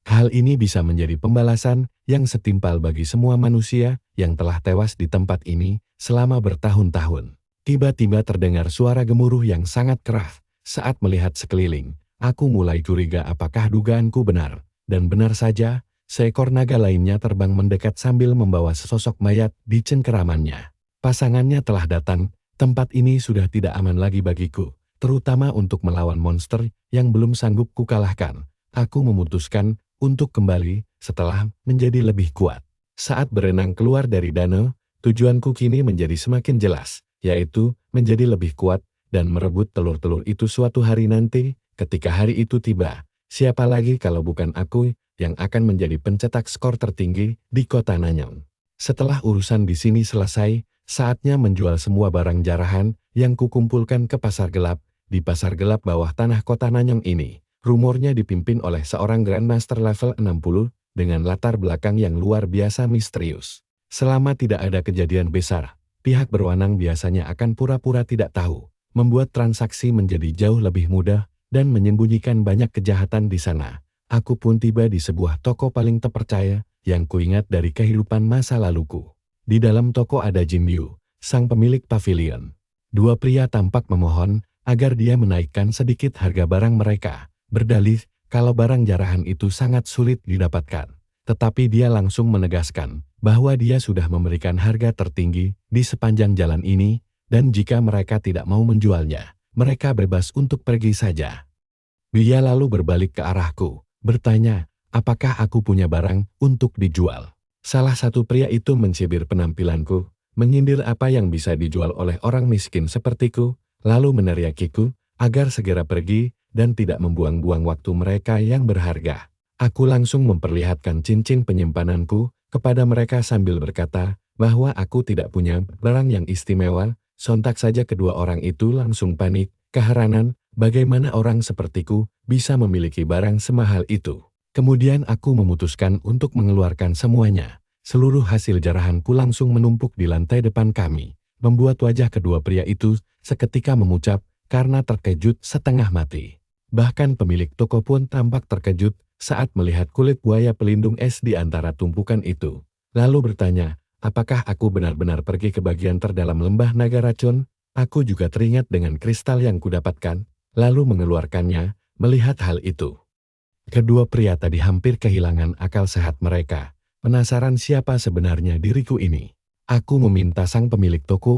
hal ini bisa menjadi pembalasan yang setimpal bagi semua manusia yang telah tewas di tempat ini selama bertahun-tahun. Tiba-tiba terdengar suara gemuruh yang sangat keras. Saat melihat sekeliling, aku mulai curiga apakah dugaanku benar. Dan benar saja, seekor naga lainnya terbang mendekat sambil membawa sesosok mayat di cengkeramannya. Pasangannya telah datang, tempat ini sudah tidak aman lagi bagiku, terutama untuk melawan monster yang belum sanggup kukalahkan. Aku memutuskan untuk kembali setelah menjadi lebih kuat. Saat berenang keluar dari danau, tujuanku kini menjadi semakin jelas, yaitu menjadi lebih kuat dan merebut telur-telur itu suatu hari nanti. Ketika hari itu tiba, siapa lagi kalau bukan aku yang akan menjadi pencetak skor tertinggi di kota Nanyang. Setelah urusan di sini selesai, saatnya menjual semua barang jarahan yang kukumpulkan ke pasar gelap. Di pasar gelap bawah tanah kota Nanyang ini, rumornya dipimpin oleh seorang Grandmaster level 60 dengan latar belakang yang luar biasa misterius. Selama tidak ada kejadian besar, pihak berwenang biasanya akan pura-pura tidak tahu, membuat transaksi menjadi jauh lebih mudah dan menyembunyikan banyak kejahatan di sana. Aku pun tiba di sebuah toko paling terpercaya yang kuingat dari kehidupan masa laluku. Di dalam toko ada Jin Yu, sang pemilik pavilion. Dua pria tampak memohon agar dia menaikkan sedikit harga barang mereka. Berdalih kalau barang jarahan itu sangat sulit didapatkan. Tetapi dia langsung menegaskan bahwa dia sudah memberikan harga tertinggi di sepanjang jalan ini, dan jika mereka tidak mau menjualnya, mereka bebas untuk pergi saja. Dia lalu berbalik ke arahku, bertanya, apakah aku punya barang untuk dijual? Salah satu pria itu mencibir penampilanku, menyindir apa yang bisa dijual oleh orang miskin sepertiku, lalu meneriakiku agar segera pergi dan tidak membuang-buang waktu mereka yang berharga. Aku langsung memperlihatkan cincin penyimpananku kepada mereka sambil berkata bahwa aku tidak punya barang yang istimewa. Sontak saja kedua orang itu langsung panik, keheranan, bagaimana orang sepertiku bisa memiliki barang semahal itu. Kemudian aku memutuskan untuk mengeluarkan semuanya. Seluruh hasil jarahanku langsung menumpuk di lantai depan kami, membuat wajah kedua pria itu seketika memucat karena terkejut setengah mati. Bahkan pemilik toko pun tampak terkejut saat melihat kulit buaya pelindung es di antara tumpukan itu. Lalu bertanya, apakah aku benar-benar pergi ke bagian terdalam lembah naga racun? Aku juga teringat dengan kristal yang kudapatkan, lalu mengeluarkannya. Melihat hal itu, kedua pria tadi hampir kehilangan akal sehat mereka. Penasaran siapa sebenarnya diriku ini. Aku meminta sang pemilik toko